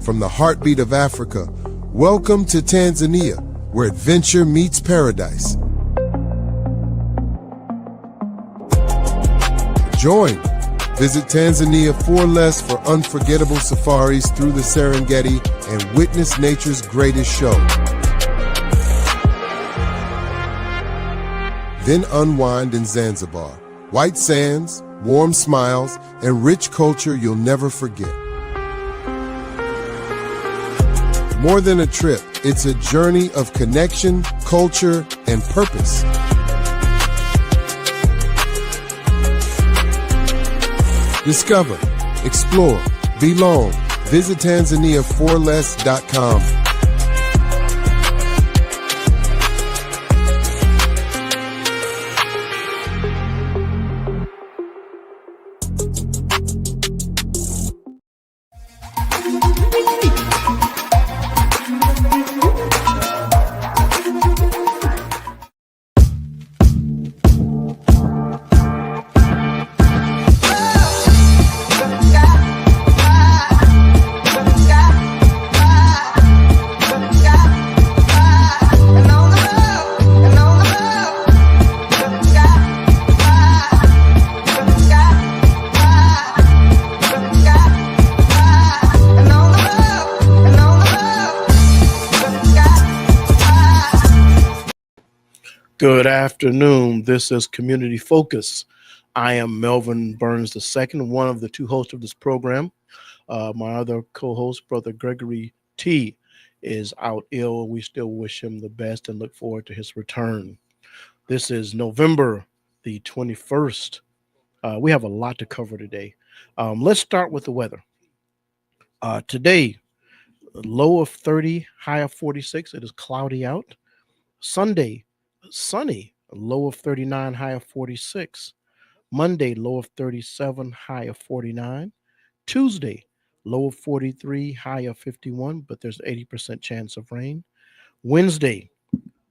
From the heartbeat of Africa, welcome to Tanzania, where adventure meets paradise. Join. Visit Tanzania for less for unforgettable safaris through the Serengeti and witness nature's greatest show. Then unwind in Zanzibar. White sands, warm smiles, and rich culture you'll never forget. More than a trip, it's a journey of connection, culture, and purpose. Discover, explore, belong. Visit TanzaniaForLess.com. Good afternoon. This is Community Focus. I am Melvin Burns II, one of the two hosts of this program. My other co-host, Brother Gregory T., is out ill. We still wish him the best and look forward to his return. This is November the 21st. We have a lot to cover today. Let's start with the weather. Today, low of 30, high of 46. It is cloudy out. Sunday, sunny, low of 39, high of 46. Monday, low of 37, high of 49. Tuesday, low of 43, high of 51, but there's 80% chance of rain. Wednesday,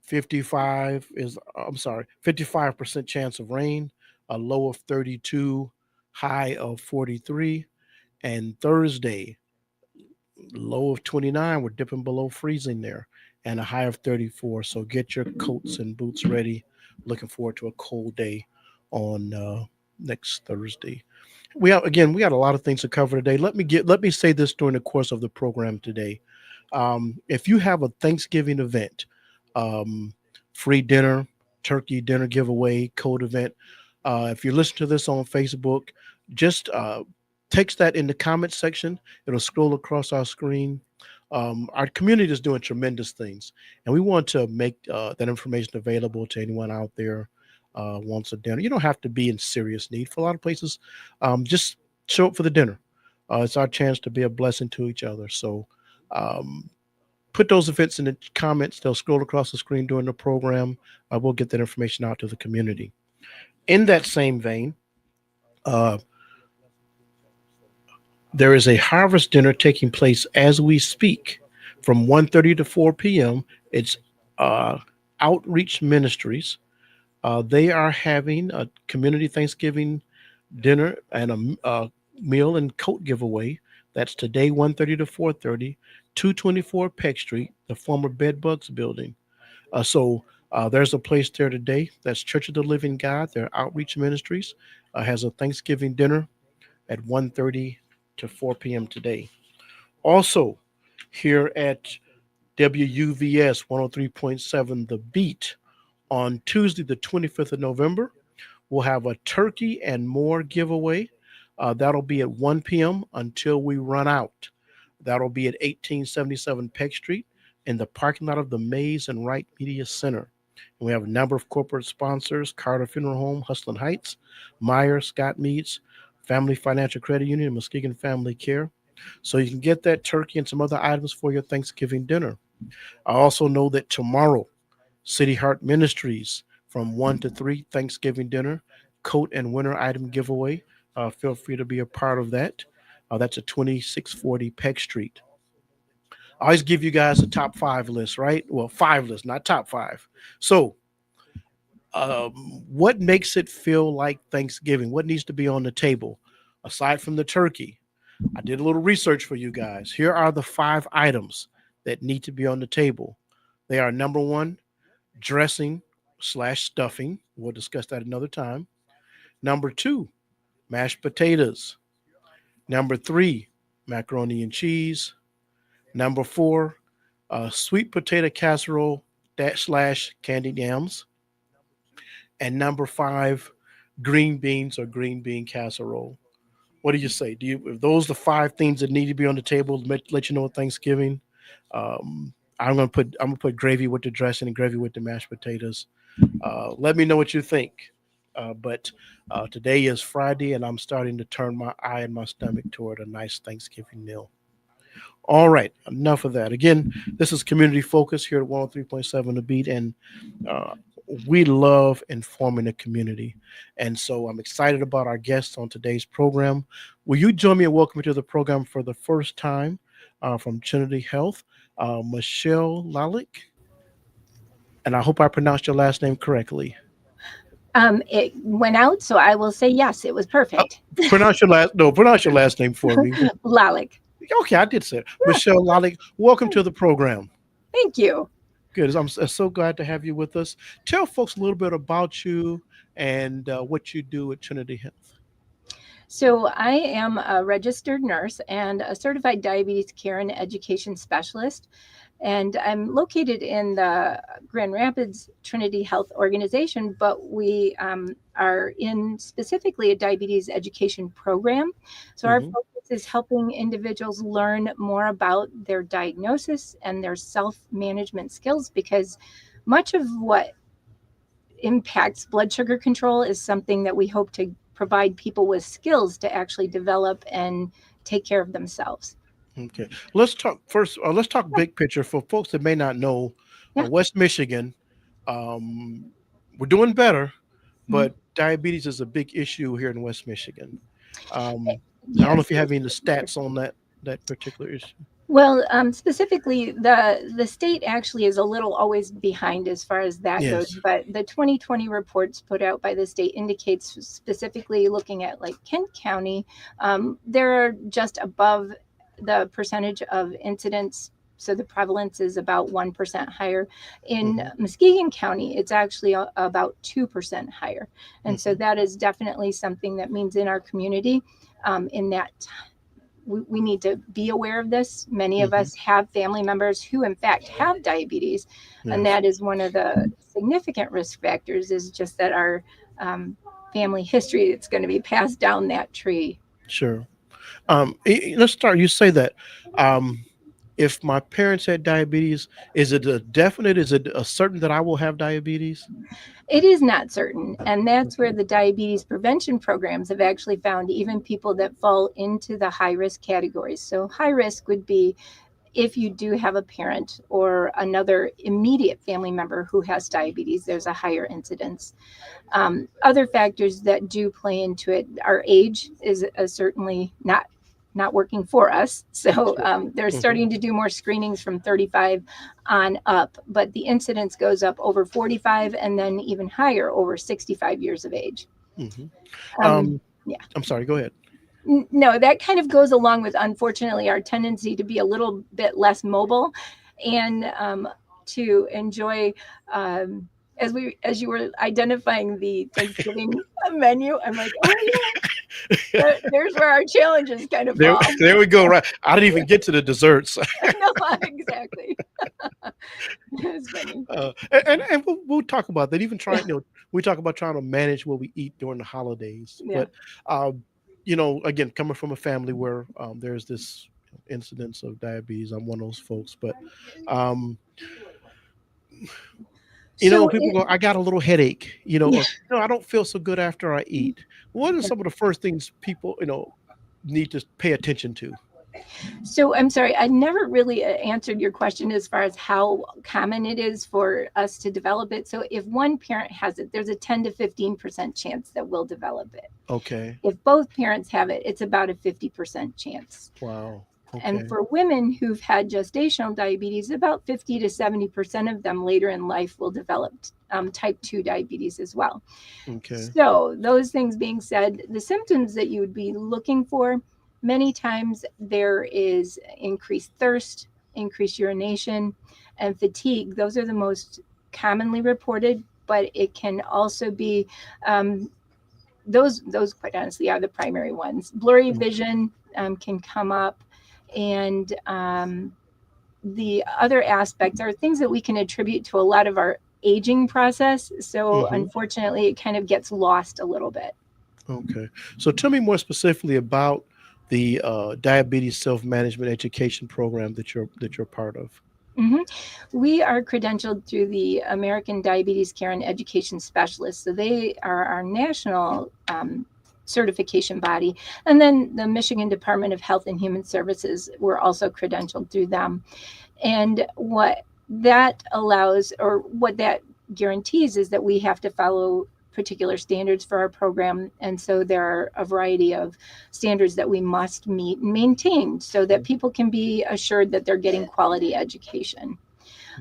55% chance of rain, a low of 32, high of 43. And Thursday, low of 29, we're dipping below freezing there, and a high of 34. So get your coats and boots ready. Looking forward to a cold day on next Thursday. We got a lot of things to cover today. Let me say this during the course of the program today. If you have a Thanksgiving event, free dinner, turkey dinner giveaway, code event, if you listen to this on Facebook, just text that in the comment section. It'll scroll across our screen. Our community is doing tremendous things, and we want to make that information available to anyone out there wants a dinner. You don't have to be in serious need. For a lot of places, just show up for the dinner. It's our chance to be a blessing to each other. So put those events in the comments. They'll scroll across the screen during the program. We'll get that information out to the community. In that same vein, there is a harvest dinner taking place as we speak from 1:30 to 4 p.m. It's Outreach Ministries. They are having a community Thanksgiving dinner and a meal and coat giveaway. That's today, 1:30 to 4:30, 224 Peck Street, the former Bed Bugs building. So there's a place there today. That's Church of the Living God. Their Outreach Ministries has a Thanksgiving dinner at 1:30 to 4 p.m. today. Also, here at WUVS 103.7 The Beat, on Tuesday, the 25th of November, we'll have a turkey and more giveaway. That'll be at 1 p.m. until we run out. That'll be at 1877 Peck Street in the parking lot of the Maze and Wright Media Center. And we have a number of corporate sponsors: Carter Funeral Home, Hustling Heights, Meyer, Scott Meads, Family Financial Credit Union, Muskegon Family Care. So you can get that turkey and some other items for your Thanksgiving dinner. I also know that tomorrow, City Heart Ministries from 1 to 3 Thanksgiving dinner, coat and winter item giveaway. Feel free to be a part of that. That's at 2640 Peck Street. I always give you guys a top 5 list, right? Well, 5 lists, not top 5. So what makes it feel like Thanksgiving? What needs to be on the table aside from the turkey? I did a little research for you guys. Here are the 5 items that need to be on the table. They are: number one, dressing slash stuffing. We'll discuss that another time. Number two, mashed potatoes. Number three, macaroni and cheese. Number four, sweet potato casserole slash candied yams. And number five, green beans or green bean casserole. What do you say? Do you, if those are the 5 things that need to be on the table to let you know Thanksgiving? I'm gonna put gravy with the dressing and gravy with the mashed potatoes. Let me know what you think. But today is Friday, and I'm starting to turn my eye and my stomach toward a nice Thanksgiving meal. All right, enough of that. Again, this is Community Focus here at 103.7 The Beat, and uh, we love informing the community. And so I'm excited about our guests on today's program. Will you join me and welcome me to the program for the first time from Trinity Health, Michelle Lalick? And I hope I pronounced your last name correctly. It went out, so I will say yes, it was Uh, perfect. pronounce your last name for me. Lalick. Okay, I did say it. Yeah, Michelle Lalick, welcome to the program. thank you. Good. I'm so glad to have you with us. Tell folks a little bit about you and what you do at Trinity Health. So, I am a registered nurse and a certified diabetes care and education specialist. And I'm located in the Grand Rapids Trinity Health Organization, but we are in specifically a diabetes education program. So, our Hmm. focus is helping individuals learn more about their diagnosis and their self management skills because much of what impacts blood sugar control is something that we hope to provide people with skills to actually develop and take care of themselves. Okay. Let's talk first. Let's talk big picture for folks that may not know. Yeah. West Michigan, um, we're doing better, Mhm. but diabetes is a big issue here in West Michigan. Um, I don't know Yes. if you have any stats on that particular issue. Well, specifically, the state actually is a little always behind as far as that goes. Yes. But the 2020 reports put out by the state indicates specifically looking at like Kent County, they're just above the percentage of incidents. So the prevalence is about 1% higher. In Hmm. Muskegon County, it's actually about 2% higher. And so Hmm. that is definitely something that means in our community, in that we need to be aware of this. Many of Hmm. us have family members who, in fact, have diabetes, and Yes. that is one of the significant risk factors. Is just that our um, family history it's going to be passed down that tree. Sure. Let's start. You say that. Um, if my parents had diabetes, is it a definite? Is it a certain that I will have diabetes? It is not certain, and that's where Okay. the diabetes prevention programs have actually found even people that fall into the high risk categories. So high risk would be if you do have a parent or another immediate family member who has diabetes, there's a higher incidence. Other factors that do play into it, our age is certainly not working for us. So Sure. they're Hmm. starting to do more screenings from 35 on up, but the incidence goes up over 45 and then even higher over 65 years of age. Hmm. Um, Um, yeah. I'm sorry. Go ahead. No, that kind of goes along with, unfortunately, our tendency to be a little bit less mobile and to enjoy. As you were identifying the Thanksgiving menu, I'm like, oh yeah, there's where our challenges kind of There, fall. there we go. Right. I didn't even get to the desserts. No, exactly. It's funny. And we'll talk about that. Even trying, we talk about trying to manage what we eat during the holidays. Yeah. But, again, coming from a family where there's this incidence of diabetes, I'm one of those folks. But, um, So people go, I got a little headache, yeah. or, I don't feel so good after I eat. What are some of the first things people, need to pay attention to? So I'm sorry, I never really answered your question as far as how common it is for us to develop it. So if one parent has it, there's a 10 to 15% chance that we'll develop it. Okay. If both parents have it, it's about a 50% chance. Wow. And Okay. for women who've had gestational diabetes, about 50 to 70% of them later in life will develop type 2 diabetes as well. Okay. So, those things being said, the symptoms that you would be looking for Many times there is increased thirst, increased urination, and fatigue. Those are the most commonly reported, but it can also be um, those quite honestly are the primary ones. Blurry vision can come up, and the other aspects are things that we can attribute to a lot of our aging process. So Hmm. unfortunately, it kind of gets lost a little bit. Okay. So tell me more specifically about the diabetes self-management education program that you're part of. hmm We are credentialed through the American Diabetes Care and Education Specialists. So they are our national certification body. And then the Michigan Department of Health and Human Services, we're also credentialed through them. And what that allows, or what that guarantees, is that we have to follow particular standards for our program. And so there are a variety of standards that we must meet and maintain so that people can be assured that they're getting quality education.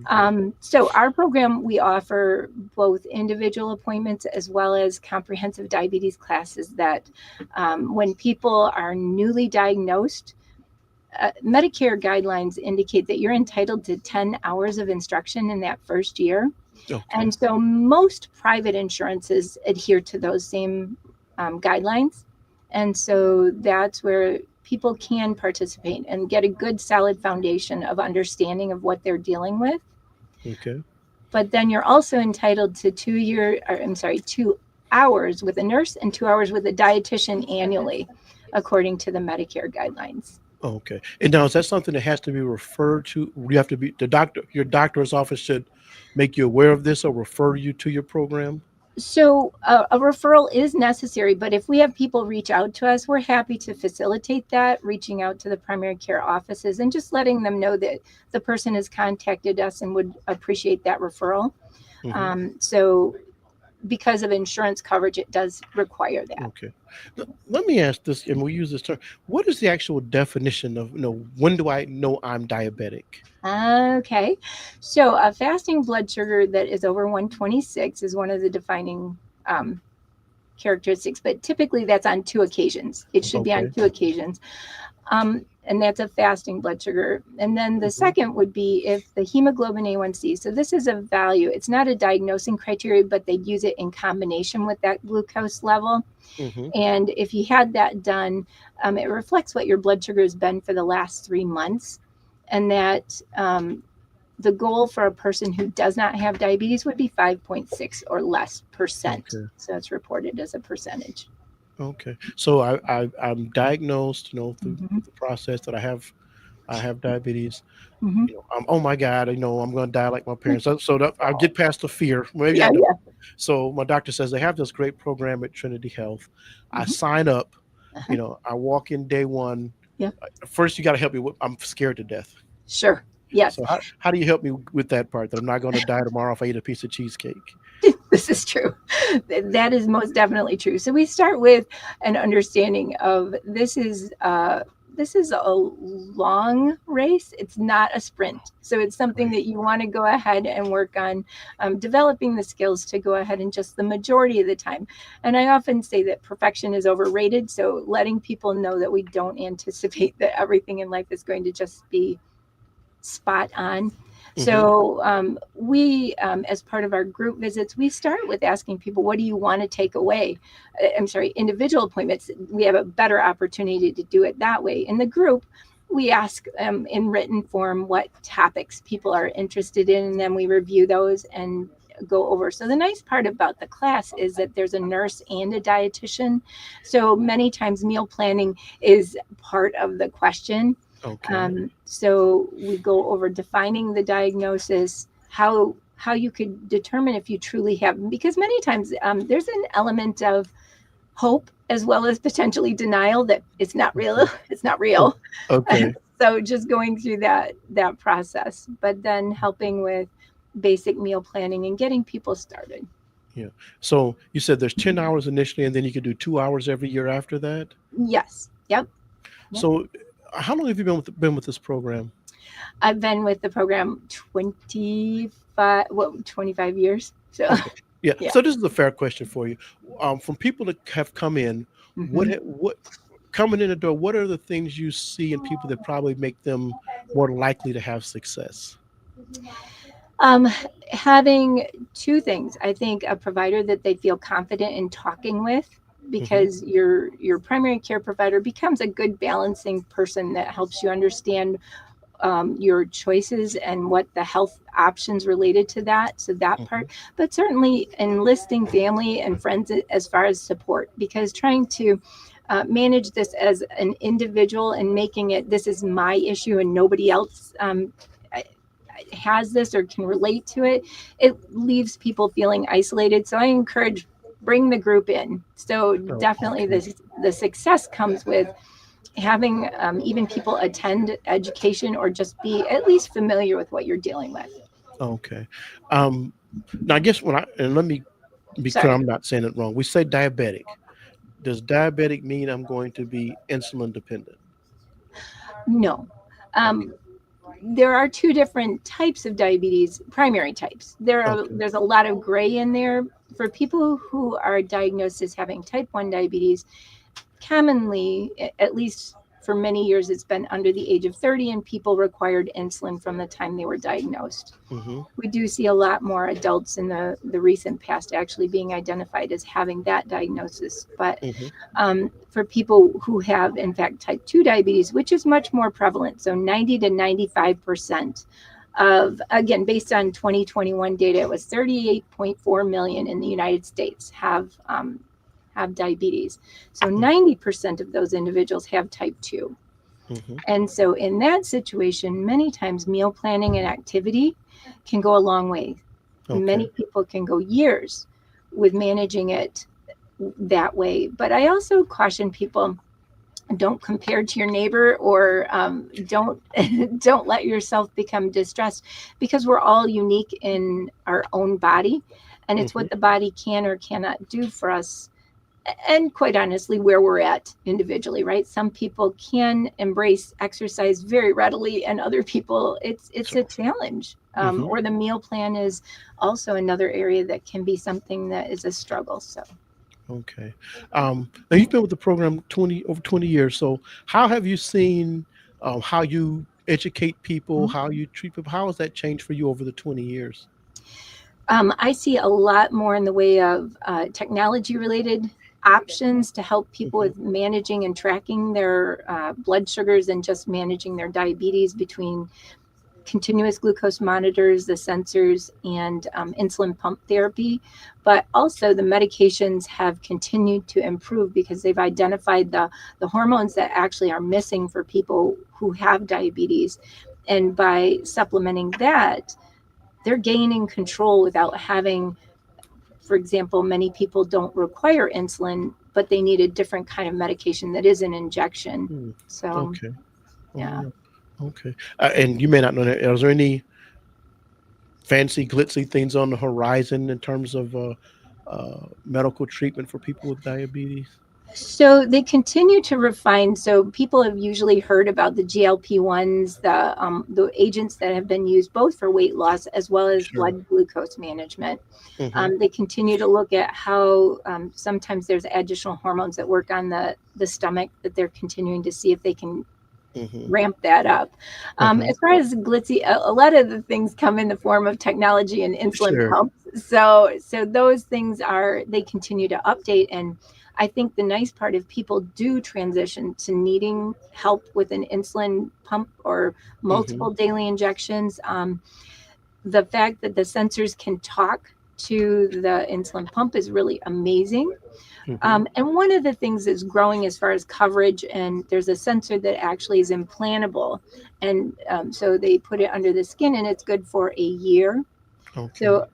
Okay. So our program, we offer both individual appointments as well as comprehensive diabetes classes that when people are newly diagnosed, Medicare guidelines indicate that you're entitled to 10 hours of instruction in that first year. Okay. And so most private insurances adhere to those same guidelines. And so that's where people can participate and get a good solid foundation of understanding of what they're dealing with. Okay. But then you're also entitled to 2 hours with a nurse and 2 hours with a dietitian annually, according to the Medicare guidelines. Okay. And now is that something that has to be referred to? You have to be the doctor. Your doctor's office should make you aware of this or refer you to your program. So a referral is necessary, but if we have people reach out to us, we're happy to facilitate that, reaching out to the primary care offices and just letting them know that the person has contacted us and would appreciate that referral. Hmm. So because of insurance coverage, it does require that. Okay. Let me ask this, and we'll use this term. What is the actual definition of, when do I know I'm diabetic? Okay. So a fasting blood sugar that is over 126 is one of the defining um, characteristics, but typically that's on 2 occasions. It should be on Okay. 2 occasions. And that's a fasting blood sugar. And then the Hmm. second would be if the hemoglobin A1C. So this is a value. It's not a diagnosing criteria, but they use it in combination with that glucose level. Hmm. And if you had that done, it reflects what your blood sugar has been for the last 3 months. And that the goal for a person who does not have diabetes would be 5.6 or less percent. Okay. So it's reported as a percentage. Okay. So I'm diagnosed, through Mm-hmm. the process that I have diabetes. Mm-hmm. Oh my God, I'm going to die like my parents. So that I get past the fear. Maybe I Yeah, don't. yeah. So my doctor says they have this great program at Trinity Health. I Mm-hmm. sign up. Uh-huh. I walk in day one. Yeah. First, you got to help me. I'm scared to death. Sure. Yes. So how do you help me with that part? That I'm not going to die tomorrow if I eat a piece of cheesecake. This is true. That is most definitely true. So we start with an understanding of this is a long race. It's not a sprint. So it's something Right. that you want to go ahead and work on developing the skills to go ahead and just the majority of the time. And I often say that perfection is overrated. So letting people know that we don't anticipate that everything in life is going to just be spot on. Hmm. So as part of our group visits, we start with asking people, what do you want to take away? I'm sorry, individual appointments, we have a better opportunity to do it that way. In the group, we ask in written form what topics people are interested in, and then we review those and go over. So the nice part about the class is that there's a nurse and a dietitian. So many times meal planning is part of the question. Okay. So we go over defining the diagnosis, how you could determine if you truly have, because many times there's an element of hope as well as potentially denial that it's not real. Okay. It's not Oh, real. okay. So just going through that process, but then helping with basic meal planning and getting people started. Yeah. So you said there's 10 hours initially, and then you could do 2 hours every year after that. Yes. Yep. Yep. So how long have you been with this program? I've been with the program 25 years. So Okay. Yeah. yeah. So this is a fair question for you. From people that have come in, what Mhm. what coming in the door, what are the things you see in people that probably make them more likely to have success? Um, Having two things. I think a provider that they feel confident in talking with, Hmm. because your primary care provider becomes a good balancing person that helps you understand your choices and what the health options related to that. So that Hmm. part, but certainly enlisting family and friends as far as support, because trying to manage this as an individual and making it this is my issue and nobody else has this or can relate to it, it leaves people feeling isolated. So I encourage bring the group in. So Oh, definitely okay. the success comes with having even people attend education or just be at least familiar with what you're dealing with. Okay. Um, Now, I guess when and let me be clear, Sorry. I'm not saying it wrong. We say diabetic. Does diabetic mean I'm going to be insulin dependent? No. Okay. Um, there are two different types of diabetes, primary types. Okay. There's a lot of gray in there. For people who are diagnosed as having type 1 diabetes, commonly, at least for many years, it's been under the age of 30, and people required insulin from the time they were diagnosed. Hmm. We do see a lot more adults in the recent past actually being identified as having that diagnosis. But Hmm. for people who have, in fact, type 2 diabetes, which is much more prevalent, so 90 to 95% of, again, based on 2021 data, it was 38.4 million in the United States have diabetes. So 90% of those individuals have type 2. Hmm. And so in that situation, many times meal planning and activity can go a long way. Okay. Many people can go years with managing it that way. But I also caution people, don't compare to your neighbor, or don't don't let yourself become distressed, because we're all unique in our own body, and it's Hmm. what the body can or cannot do for us, and quite honestly where we're at individually, right? Some people can embrace exercise very readily, and other people it's a challenge. Hmm. Or the meal plan is also another area that can be something that is a struggle. So Okay. Now you've been with the program over 20 years. So how have you seen how you educate people, how you treat people? How has that changed for you over the 20 years? I see a lot more in the way of technology related options to help people Hmm. with managing and tracking their blood sugars, and just managing their diabetes between continuous glucose monitors, the sensors, and insulin pump therapy. But also, the medications have continued to improve because they've identified the hormones that actually are missing for people who have diabetes. And by supplementing that, they're gaining control without having, for example, many people don't require insulin, but they need a different kind of medication that is an injection. Hmm. So, Okay. Oh, yeah. yeah. Okay. And you may not know that. Is there any fancy, glitzy things on the horizon in terms of medical treatment for people with diabetes? So they continue to refine. So people have usually heard about the GLP-1s, the agents that have been used both for weight loss as well as Sure. blood glucose management. Hmm. They continue to look at how sometimes there's additional hormones that work on the stomach, that they're continuing to see if they can Hmm. ramp that up. Uh-huh. As far as glitzy, a lot of the things come in the form of technology and insulin Sure. pumps. So those things are, they continue to update. And I think the nice part, if people do transition to needing help with an insulin pump or Hmm. multiple daily injections, the fact that the sensors can talk to the insulin pump is really amazing. Hmm. And one of the things that's growing as far as coverage, and there's a sensor that actually is implantable. And so they put it under the skin, and it's good for a year. Okay. So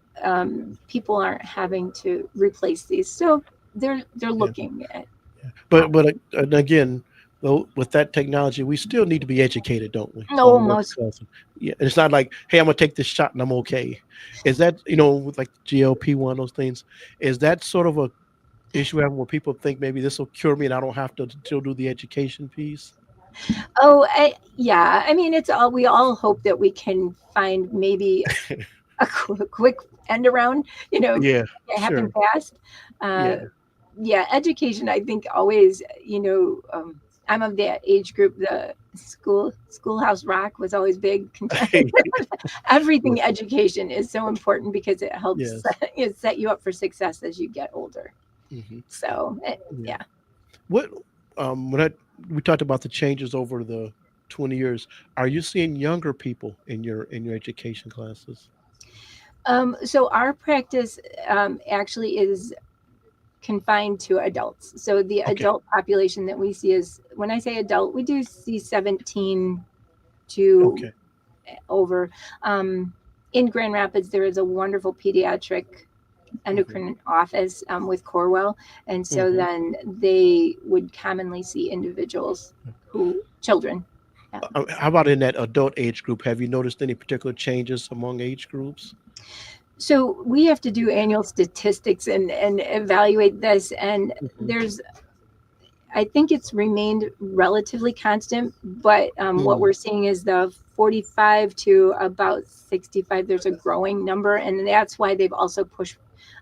people aren't having to replace these. So they're Yeah. looking at But again, though, with that technology, we still need to be educated, don't we, on what's almost. causing? Yeah, and it's not like, hey, I'm gonna take this shot and I'm okay. Is that with like GLP-1, those things? Is that sort of a issue having where people think maybe this will cure me and I don't have to still do the education piece? Oh, yeah. I mean, it's all, we all hope that we can find maybe a quick end around, Yeah, it happen sure. fast. Uh, Yeah. yeah, education, I think always, I'm of that age group. The schoolhouse rock was always big. Everything education is so important because it helps Yes. it set you up for success as you get older. Hmm. So Yeah. yeah. What when I we talked about the changes over the 20 years, are you seeing younger people in your education classes? So our practice actually is confined to adults. So the Okay. adult population that we see is, when I say adult, we do see 17 to Okay. over. Um, in Grand Rapids, there is a wonderful pediatric Hmm. endocrine office with Corwell, and so Hmm. then they would commonly see individuals who children. Yeah. How about in that adult age group? Have you noticed any particular changes among age groups? So we have to do annual statistics and evaluate this, and Hmm. there's I think it's remained relatively constant, but what Mm. we're seeing is the 45 to about 65, there's a growing number. And that's why they've also pushed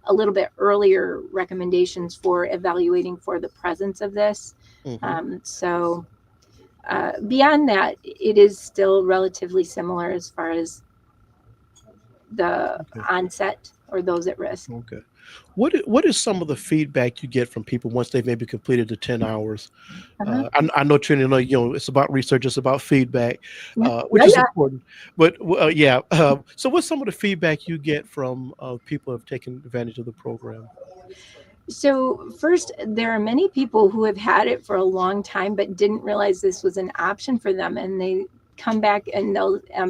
a little bit earlier recommendations for evaluating for the presence of this. Hmm. Beyond that, it is still relatively similar as far as the Okay. onset or those at risk. Okay. What is some of the feedback you get from people once they've maybe completed the 10 hours? Uh-huh. I know Trini, it's about research, it's about feedback, Yeah, which yeah, is yeah. important. But yeah, so what's some of the feedback you get from people who have taken advantage of the program? So, first, there are many people who have had it for a long time but didn't realize this was an option for them. And they come back and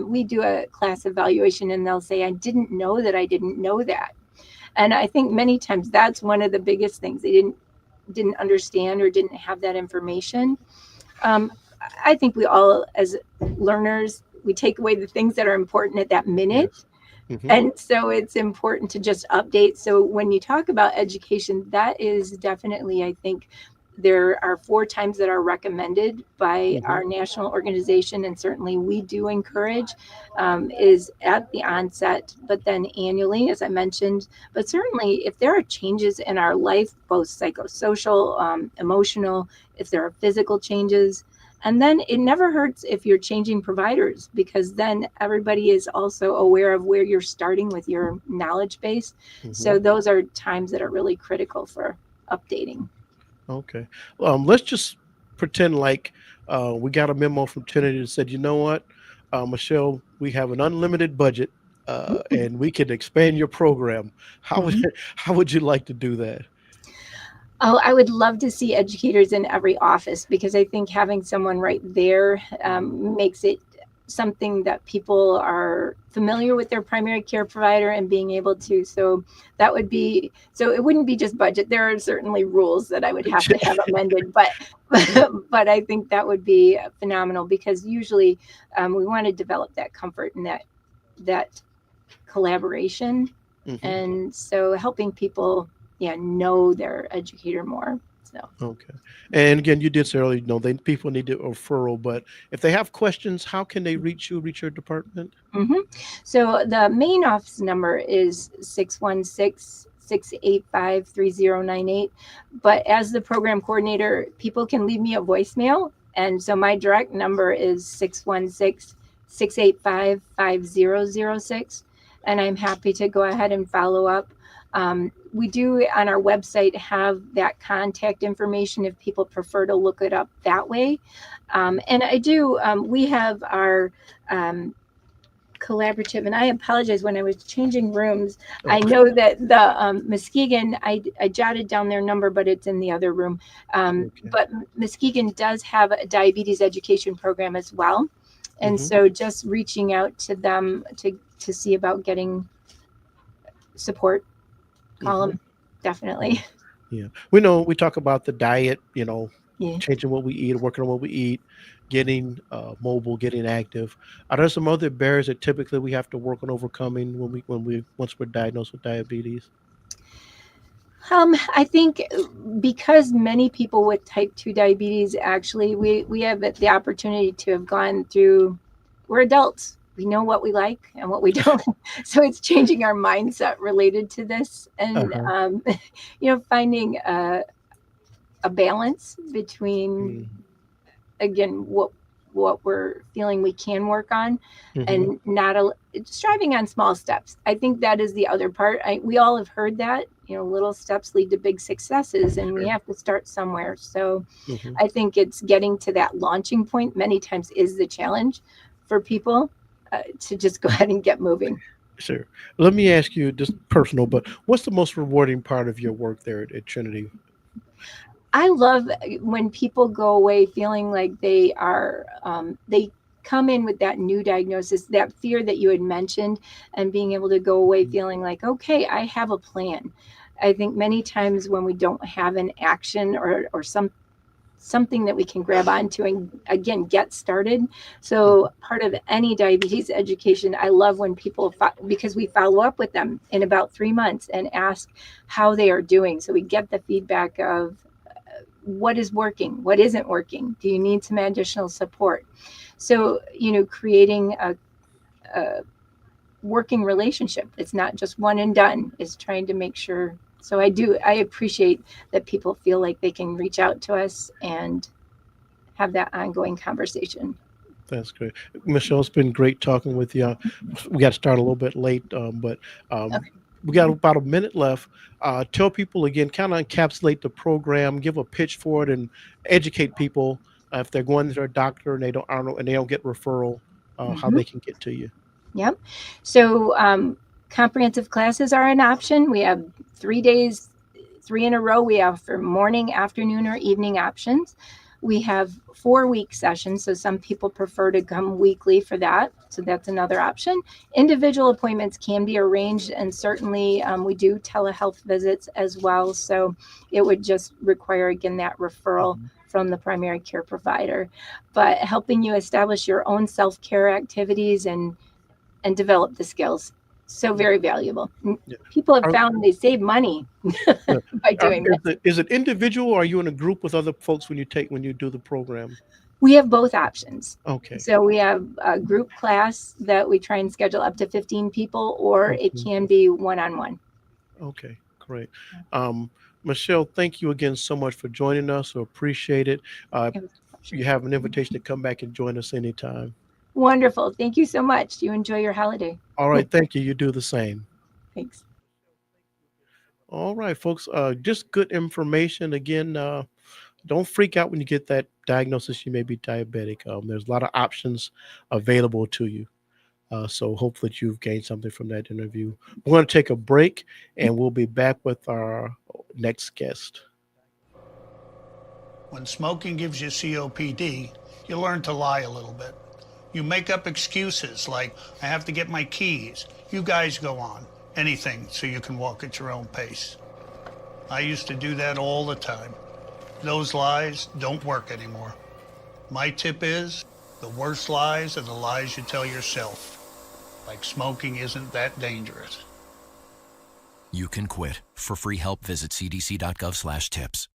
we do a class evaluation and they'll say, I didn't know that I didn't know that. And I think many times that's one of the biggest things. They didn't understand or didn't have that information. Um, I think we all, as learners, we take away the things that are important at that minute, Yes. Hmm. and so it's important to just update. So when you talk about education, that is definitely, I think, there are 4 times that are recommended by Hmm. our national organization, and certainly we do encourage, is at the onset, but then annually, as I mentioned. But certainly, if there are changes in our life, both psychosocial, emotional, if there are physical changes, and then it never hurts if you're changing providers, because then everybody is also aware of where you're starting with your knowledge base. Hmm. So those are times that are really critical for updating. Okay. Let's just pretend like we got a memo from Trinity that said, you know what, Michelle, we have an unlimited budget and we can expand your program. How would Mhm. how would you like to do that? Oh, I would love to see educators in every office, because I think having someone right there makes it something that people are familiar with their primary care provider and being able to. So that would be, so it wouldn't be just budget. There are certainly rules that I would have to have amended, but but I think that would be phenomenal, because usually we want to develop that comfort and that collaboration, Hmm. and so helping people, yeah, know their educator more. So Okay. And again, you did say earlier, people need a referral, but if they have questions, how can they reach you, reach your department? mhm. So the main office number is 616-685-3098, but as the program coordinator, people can leave me a voicemail, and so my direct number is 616-685-5006, and I'm happy to go ahead and follow up. We do on our website have that contact information if people prefer to look it up that way. And I do, we have our collaborative, and I apologize, when I was changing rooms, Oh, I know that the Muskegon, I jotted down their number, but it's in the other room. okay. But Muskegon does have a diabetes education program as well, and Hmm. so just reaching out to them to see about getting support, call Hmm. them definitely. Yeah. Yeah. We know we talk about the diet, Yeah. changing what we eat, working on what we eat, getting mobile, getting active. Are there some other barriers that typically we have to work on overcoming when we once we're diagnosed with diabetes? I think because many people with type 2 diabetes, actually, we have the opportunity to have gone through, we're adults. We know what we like and what we don't. So it's changing our mindset related to this, and, Uh-huh. finding a balance between Mm. again, what we're feeling we can work on, and not striving on small steps. I think that is the other part. We all have heard that, little steps lead to big successes, and we have to start somewhere. So I think it's getting to that launching point many times is the challenge for people, to just go ahead and get moving. Sure. Let me ask you, just personal, but what's the most rewarding part of your work there at Trinity? I love when people go away feeling like they come in with that new diagnosis, that fear that you had mentioned, and being able to go away feeling like, okay, I have a plan. I think many times when we don't have an action or something that we can grab onto and again get started. So part of any diabetes education, I love when people because we follow up with them in about 3 months and ask how they are doing, so we get the feedback of what is working, what isn't working, do you need some additional support. So creating a working relationship, it's not just one and done, is trying to make sure. So I appreciate that people feel like they can reach out to us and have that ongoing conversation. That's great. Michelle, it's been great talking with you. We got to start a little bit late, but Okay. we got about a minute left. Tell people again, kind of encapsulate the program, give a pitch for it, and educate people if they're going to their doctor and they don't get referral, how Mm-hmm. they can get to you. Yep. So comprehensive classes are an option. We have 3 days, 3 in a row. We have for morning, afternoon, or evening options. We have 4-week sessions, so some people prefer to come weekly for that. So that's another option. Individual appointments can be arranged, and certainly we do telehealth visits as well. So it would just require, again, that referral from the primary care provider. But helping you establish your own self-care activities and develop the skills. So very valuable. Yeah. People have Are, found they save money yeah. by doing this. Is it individual, or are you in a group with other folks when you do the program? We have both options. Okay. So we have a group class that we try and schedule up to 15 people, or it can be one-on-one. Okay, great. Michelle, thank you again so much for joining us. We appreciate it. You have an invitation to come back and join us anytime. Wonderful. Thank you so much. You enjoy your holiday. All right. Thank you. You do the same. Thanks. All right, folks. Just good information. Again, don't freak out when you get that diagnosis. You may be diabetic. There's a lot of options available to you. So hopefully you've gained something from that interview. We're going to take a break, and we'll be back with our next guest. When smoking gives you COPD, you learn to lie a little bit. You make up excuses like, I have to get my keys. You guys go on. Anything so you can walk at your own pace. I used to do that all the time. Those lies don't work anymore. My tip is, the worst lies are the lies you tell yourself. Like smoking isn't that dangerous. You can quit. For free help, visit cdc.gov/tips.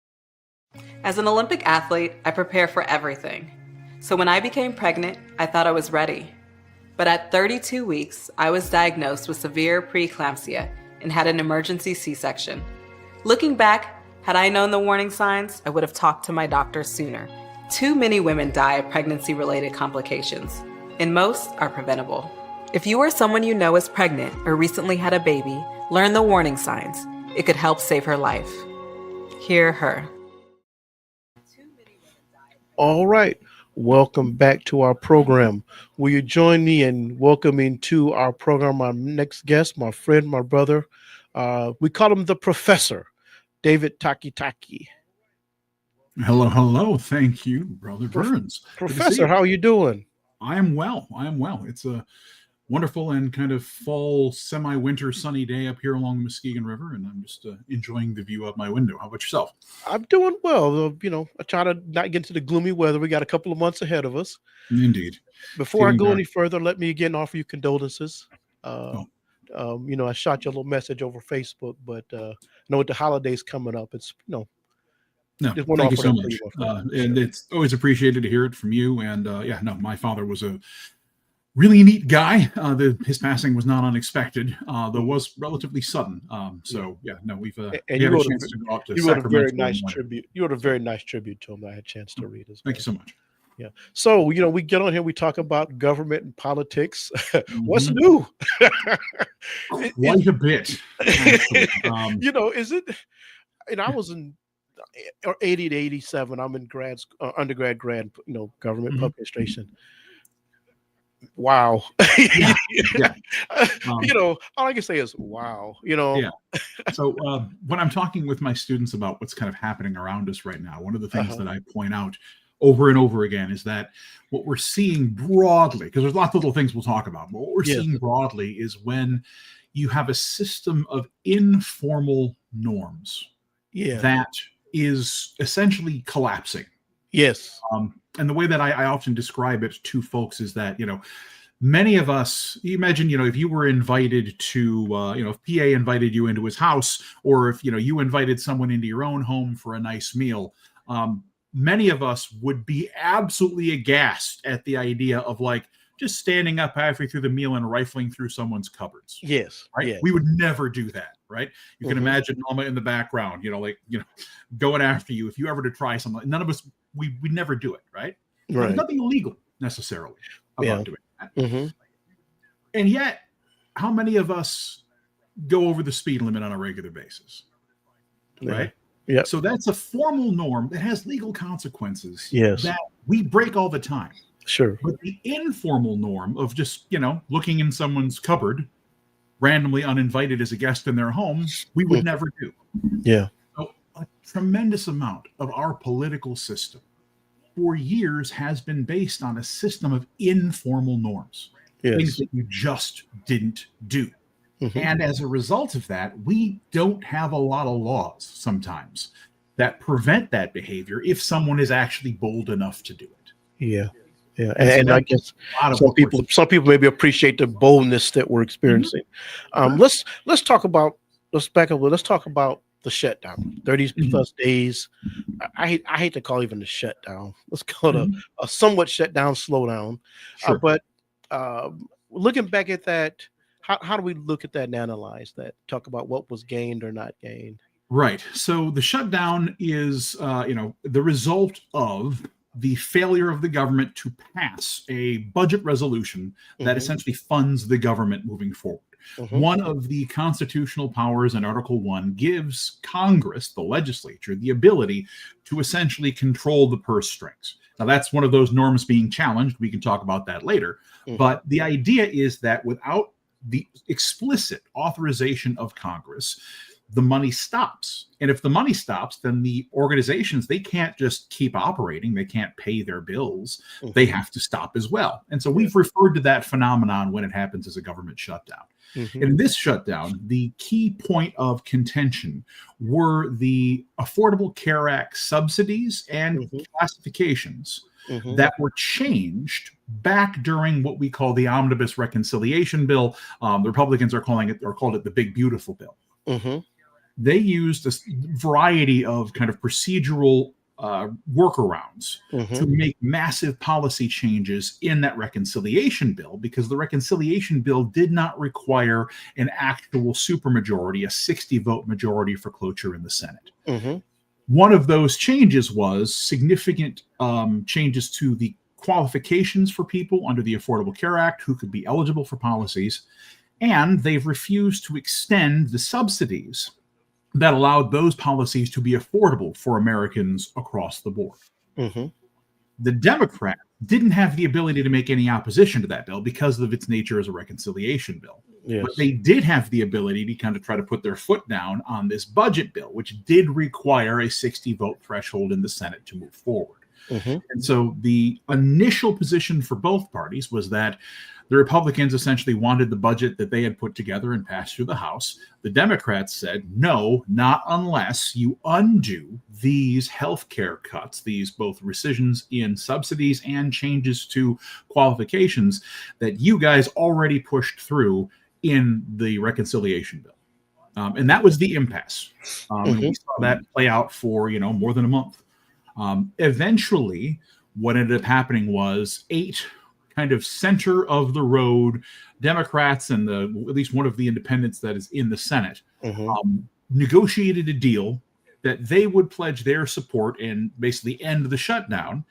As an Olympic athlete, I prepare for everything. So when I became pregnant, I thought I was ready. But at 32 weeks, I was diagnosed with severe preeclampsia and had an emergency C-section. Looking back, had I known the warning signs, I would have talked to my doctor sooner. Too many women die of pregnancy-related complications, and most are preventable. If you or someone you know is pregnant or recently had a baby, learn the warning signs. It could help save her life. Hear her. All right. Welcome back to our program. Will you join me in welcoming to our program our next guest, my friend, my brother. We call him the Professor, David Takitaki. Hello, hello. Thank you, Brother Burns. Professor, how are you doing? I am well. It's a wonderful and kind of fall, semi-winter sunny day up here along the Muskegon River, and I'm just enjoying the view out my window. How about yourself? I'm doing well. I try to not get into the gloomy weather. We got a couple of months ahead of us. Indeed. Before I go any further, let me again offer you condolences. I shot you a little message over Facebook, but with the holidays coming up, it's No, thank you so much. And it's always appreciated to hear it from you. And my father was a really neat guy. His passing was not unexpected, though was relatively sudden. We've had a chance to go up to Sacramento. You wrote a very nice tribute to him that I had a chance to read as well. Thank you so much. Yeah. So, we get on here, we talk about government and politics. What's Mhm. new? Quite a bit, actually. Is it, and I was in 80 to 87. I'm in undergrad, government Mhm. administration. Wow. Yeah, yeah. All I can say is wow. Yeah. So when I'm talking with my students about what's kind of happening around us right now, one of the things that I point out over and over again is that what we're seeing broadly, because there's lots of little things we'll talk about, but what we're seeing broadly is when you have a system of informal norms that is essentially collapsing. Yes. And the way that I often describe it to folks is that, many of us, you imagine, if you were invited to, if PA invited you into his house, or if, you invited someone into your own home for a nice meal, many of us would be absolutely aghast at the idea of just standing up halfway through the meal and rifling through someone's cupboards. Yes. Right. Yeah. We would never do that. Right. You can imagine Mama in the background, going after you if you ever to try something. None of us, we'd never do it. Right. Right. There's nothing illegal necessarily about doing that. And yet, how many of us go over the speed limit on a regular basis? Right? Yeah. So that's a formal norm that has legal consequences that we break all the time. Sure. But the informal norm of just, looking in someone's cupboard, randomly uninvited as a guest in their home, we would never do. Yeah. So a tremendous amount of our political system for years has been based on a system of informal norms. Things that you just didn't do. And as a result of that, we don't have a lot of laws sometimes that prevent that behavior if someone is actually bold enough to do it. Yeah. Yeah. And I guess some people maybe appreciate the boldness that we're experiencing. Let's talk about the shutdown. 30 plus days. I hate to call even the shutdown. Let's call it a somewhat shutdown, slowdown. Sure. But looking back at that, how do we look at that and analyze that? Talk about what was gained or not gained. Right. So the shutdown is, the result of the failure of the government to pass a budget resolution that essentially funds the government moving forward. One of the constitutional powers in Article 1 gives Congress, the legislature, the ability to essentially control the purse strings. Now, that's one of those norms being challenged. We can talk about that later. But the idea is that without the explicit authorization of Congress, the money stops. And if the money stops, then the organizations, they can't just keep operating. They can't pay their bills. They have to stop as well. And so we've referred to that phenomenon when it happens as a government shutdown. In this shutdown, the key point of contention were the Affordable Care Act subsidies and classifications that were changed back during what we call the Omnibus Reconciliation Bill. The Republicans are called it the Big Beautiful Bill. They used a variety of kind of procedural workarounds to make massive policy changes in that reconciliation bill, because the reconciliation bill did not require an actual supermajority, a 60-vote majority for cloture in the Senate. One of those changes was significant changes to the qualifications for people under the Affordable Care Act who could be eligible for policies, and they've refused to extend the subsidies that allowed those policies to be affordable for Americans across the board. The Democrats didn't have the ability to make any opposition to that bill because of its nature as a reconciliation bill. But they did have the ability to kind of try to put their foot down on this budget bill, which did require a 60-vote threshold in the Senate to move forward. And so the initial position for both parties was that the Republicans essentially wanted the budget that they had put together and passed through the House. The Democrats said, no, not unless you undo these health care cuts, these both rescissions in subsidies and changes to qualifications that you guys already pushed through in the reconciliation bill. And that was the impasse. And we saw that play out for, more than a month. Eventually, what ended up happening was 8 kind of center of the road Democrats and at least one of the independents that is in the Senate negotiated a deal that they would pledge their support and basically end the shutdown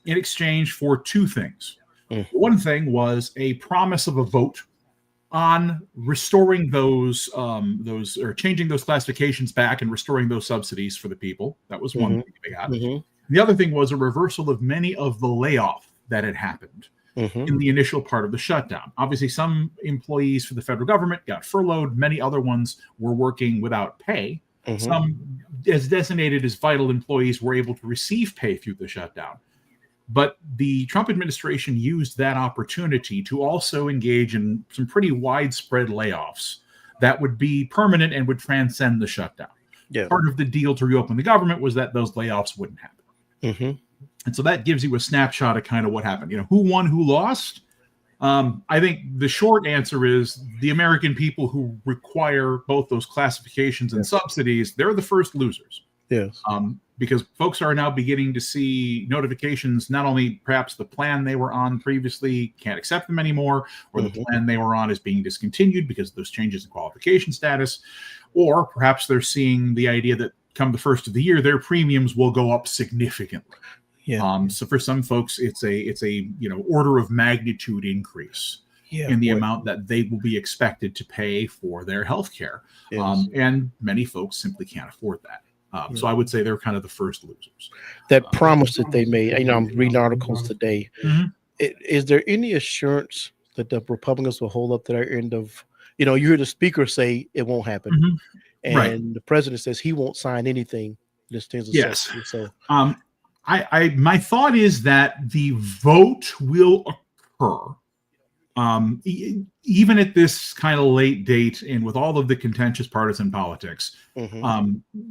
in exchange for two things. Mm. One thing was a promise of a vote on restoring those or changing those classifications back and restoring those subsidies for the people. That was one thing they got. The other thing was a reversal of many of the layoff that had happened in the initial part of the shutdown. Obviously, some employees for the federal government got furloughed. Many other ones were working without pay. Some, as designated as vital employees, were able to receive pay through the shutdown. But the Trump administration used that opportunity to also engage in some pretty widespread layoffs that would be permanent and would transcend the shutdown. Yeah. Part of the deal to reopen the government was that those layoffs wouldn't happen. And so that gives you a snapshot of kind of what happened. Who won, who lost? I think the short answer is the American people who require both those classifications and subsidies, they're the first losers. Yes. Because folks are now beginning to see notifications, not only perhaps the plan they were on previously can't accept them anymore, or the plan they were on is being discontinued because of those changes in qualification status, or perhaps they're seeing the idea that come the first of the year, their premiums will go up significantly. Yeah. So for some folks, it's a order of magnitude increase in the amount that they will be expected to pay for their health care. Yes. And many folks simply can't afford that. So I would say they're kind of the first losers. That promise that they made, I'm reading articles today. Is there any assurance that the Republicans will hold up to their end of, you hear the speaker say it won't happen. And the president says he won't sign anything. This thing's a subsidy. So my thought is that the vote will occur. Even at this kind of late date and with all of the contentious partisan politics,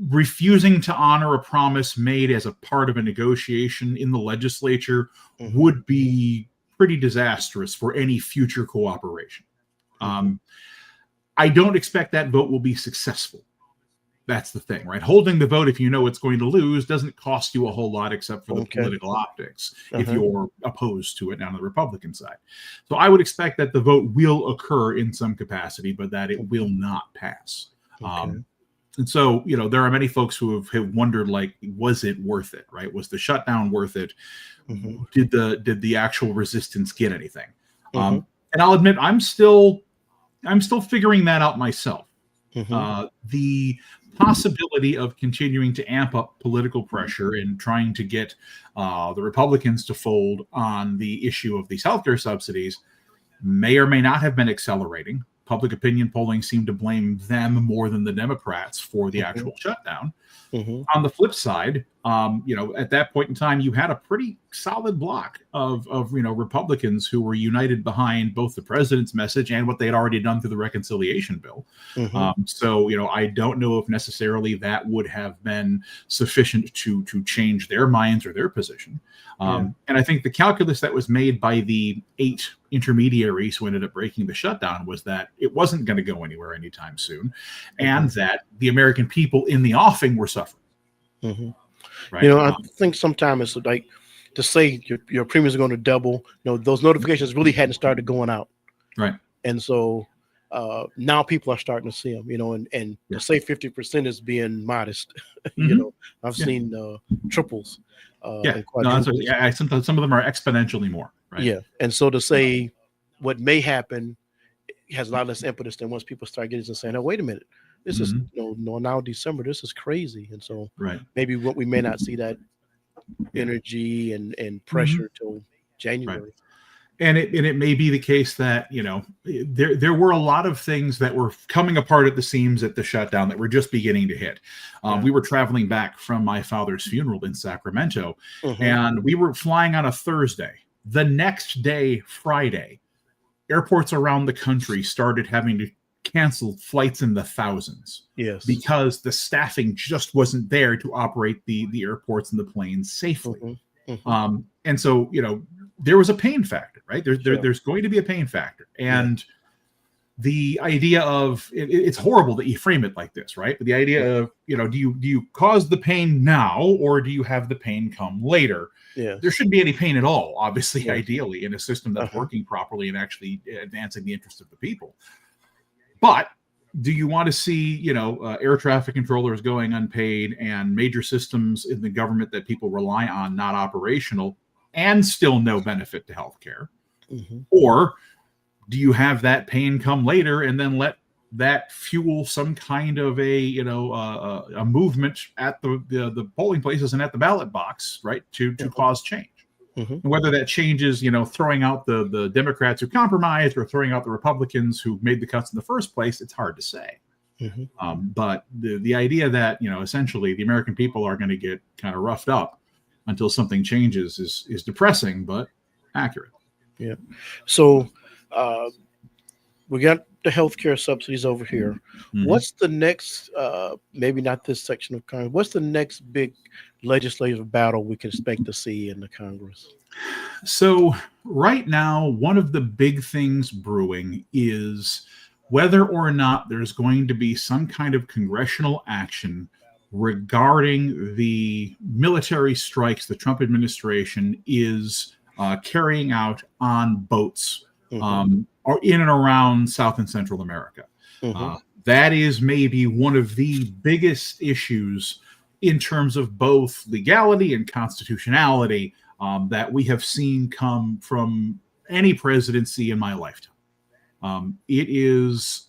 refusing to honor a promise made as a part of a negotiation in the legislature would be pretty disastrous for any future cooperation. I don't expect that vote will be successful. That's the thing, right? Holding the vote, if you know it's going to lose, doesn't cost you a whole lot except for the political optics if you're opposed to it on the Republican side. So I would expect that the vote will occur in some capacity, but that it will not pass. And so, there are many folks who have wondered, like, was it worth it, right? Was the shutdown worth it? Did the actual resistance get anything? And I'll admit, I'm still figuring that out myself. The possibility of continuing to amp up political pressure and trying to get the Republicans to fold on the issue of these healthcare subsidies may or may not have been accelerating. Public opinion polling seemed to blame them more than the Democrats for the actual shutdown. On the flip side, at that point in time, you had a pretty solid block of Republicans who were united behind both the president's message and what they had already done through the reconciliation bill. So, I don't know if necessarily that would have been sufficient to change their minds or their position. And I think the calculus that was made by the 8 intermediaries who ended up breaking the shutdown was that it wasn't going to go anywhere anytime soon, and that the American people in the offing were suffering. Right? I think sometimes it's like to say your premiums are going to double. Those notifications really hadn't started going out, right? And so now people are starting to see them. And to say 50% is being modest. I've seen triples. Some of them are exponentially more. Right? Yeah, and so to say what may happen has a lot less impetus than once people start getting to saying, "Oh, wait a minute, this is now December. This is crazy." And so maybe what we may not see that energy and pressure till January. Right. And it may be the case that there were a lot of things that were coming apart at the seams at the shutdown that were just beginning to hit. We were traveling back from my father's funeral in Sacramento, and we were flying on a Thursday. The next day, Friday, airports around the country started having to cancel flights in the thousands. Yes, because the staffing just wasn't there to operate the airports and the planes safely. And so there was a pain factor, right? There's going to be a pain factor. And the idea of it's horrible that you frame it like this, right? But the idea of, do you cause the pain now or do you have the pain come later? Yeah. There shouldn't be any pain at all, obviously, ideally, in a system that's working properly and actually advancing the interests of the people. But do you want to see, air traffic controllers going unpaid and major systems in the government that people rely on not operational? and still no benefit to healthcare? Or do you have that pain come later and then let that fuel some kind of a movement at the polling places and at the ballot box, right, to cause change? And whether that change is, throwing out the Democrats who compromised or throwing out the Republicans who made the cuts in the first place, it's hard to say. But the idea that, essentially the American people are going to get kind of roughed up until something changes is depressing, but accurate. Yeah. So we got the healthcare subsidies over here. What's the next, maybe not this section of Congress, what's the next big legislative battle we can expect to see in the Congress? So right now, one of the big things brewing is whether or not there's going to be some kind of congressional action regarding the military strikes the Trump administration is carrying out on boats or in and around South and Central America. That is maybe one of the biggest issues in terms of both legality and constitutionality that we have seen come from any presidency in my lifetime. It is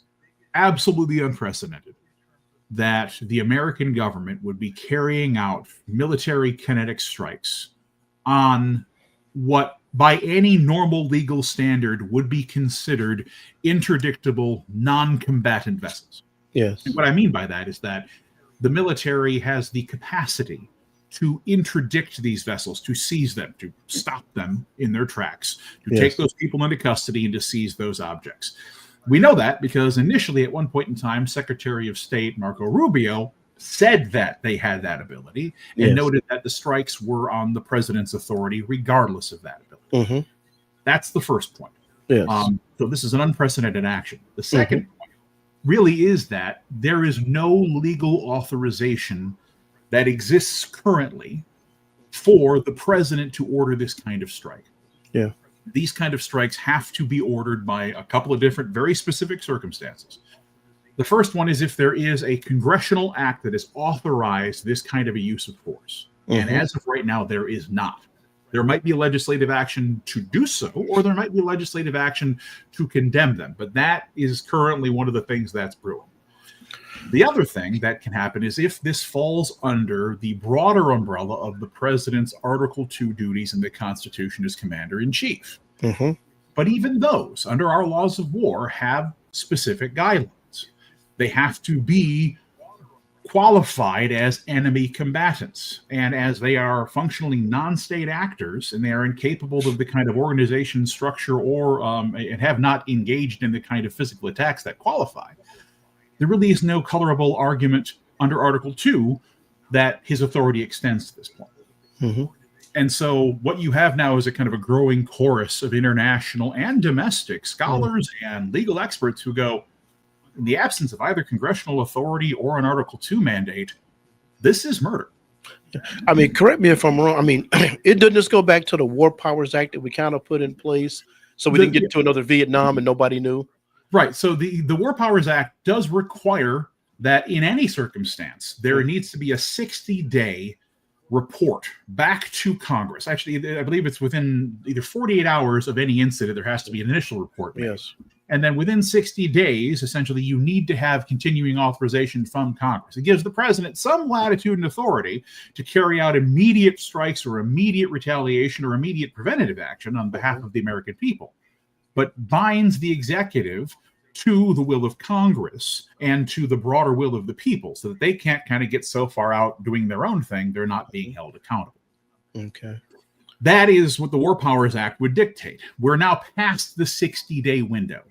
absolutely unprecedented that the American government would be carrying out military kinetic strikes on what by any normal legal standard would be considered interdictable non-combatant vessels. Yes. And what I mean by that is that the military has the capacity to interdict these vessels, to seize them, to stop them in their tracks, to take those people into custody and to seize those objects. We know that because initially at one point in time, Secretary of State Marco Rubio said that they had that ability and noted that the strikes were on the president's authority regardless of that ability. That's the first point. So this is an unprecedented action. The second point really is that there is no legal authorization that exists currently for the president to order this kind of strike. These kind of strikes have to be ordered by a couple of different, very specific circumstances. The first one is if there is a congressional act that has authorized this kind of a use of force. And as of right now, there is not. There might be legislative action to do so, or there might be legislative action to condemn them. But that is currently one of the things that's brewing. The other thing that can happen is if this falls under the broader umbrella of the president's Article 2 duties in the Constitution as commander-in-chief. But even those, under our laws of war, have specific guidelines. They have to be qualified as enemy combatants. And as they are functionally non-state actors and they are incapable of the kind of organization structure or and have not engaged in the kind of physical attacks that qualify, there really is no colorable argument under Article 2 that his authority extends to this point. And so what you have now is a kind of a growing chorus of international and domestic scholars and legal experts who go, in the absence of either congressional authority or an Article 2 mandate, this is murder. I mean, correct me if I'm wrong. I mean, it doesn't just go back to the War Powers Act that we kind of put in place so we didn't get into another Vietnam and nobody knew. Right. So the War Powers Act does require that in any circumstance, there needs to be a 60-day report back to Congress. Actually, I believe it's within either 48 hours of any incident, there has to be an initial report made. And then within 60 days, essentially, you need to have continuing authorization from Congress. It gives the president some latitude and authority to carry out immediate strikes or immediate retaliation or immediate preventative action on behalf of the American people, but binds the executive to the will of Congress and to the broader will of the people so that they can't kind of get so far out doing their own thing, they're not being held accountable. That is what the War Powers Act would dictate. We're now past the 60-day window.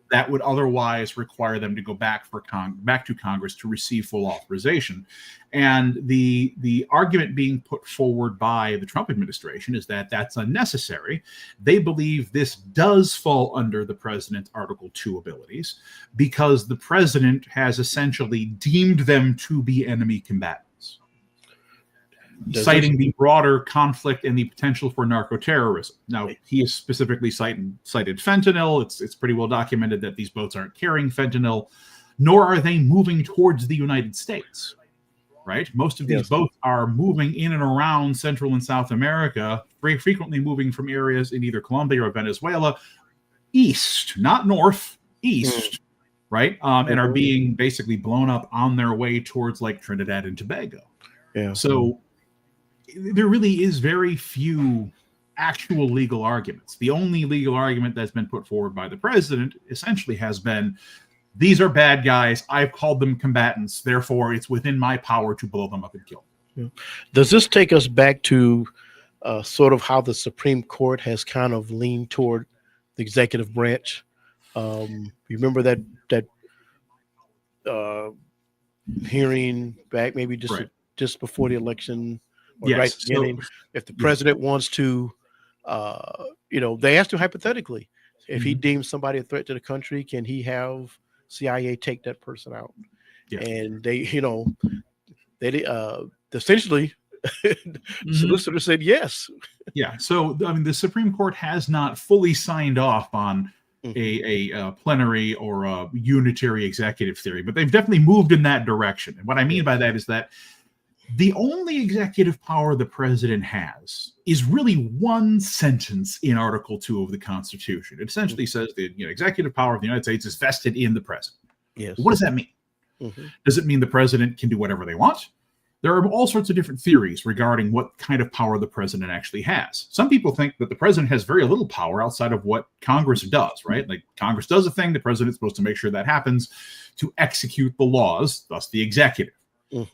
That would otherwise require them to go back to Congress to receive full authorization. And the argument being put forward by the Trump administration is that that's unnecessary. They believe this does fall under the president's Article 2 abilities because the president has essentially deemed them to be enemy combatants. Citing the broader conflict and the potential for narco-terrorism. Now, he has specifically cited fentanyl. It's pretty well documented that these boats aren't carrying fentanyl, nor are they moving towards the United States, right? Most of these boats are moving in and around Central and South America very frequently moving from areas in either Colombia or Venezuela east, not north, east, right? And are being basically blown up on their way towards like Trinidad and Tobago. Yeah. So there really is very few actual legal arguments. The only legal argument that's been put forward by the president essentially has been, these are bad guys. I've called them combatants. Therefore, it's within my power to blow them up and kill them. Does this take us back to sort of how the Supreme Court has kind of leaned toward the executive branch? You remember that hearing back maybe just before the election, or right at the beginning, if the president wants to, they asked him hypothetically, if he deems somebody a threat to the country, can he have CIA take that person out? Yeah. And they essentially the solicitor said yes. Yeah. So, I mean, the Supreme Court has not fully signed off on a plenary or a unitary executive theory, but they've definitely moved in that direction. And what I mean by that is that the only executive power the president has is really one sentence in Article 2 of the Constitution. It essentially says the executive power of the United States is vested in the president. Yes. What does that mean? Does it mean the president can do whatever they want? There are all sorts of different theories regarding what kind of power the president actually has. Some people think that the president has very little power outside of what Congress does, right? Like Congress does a thing, the president's supposed to make sure that happens to execute the laws, thus the executive.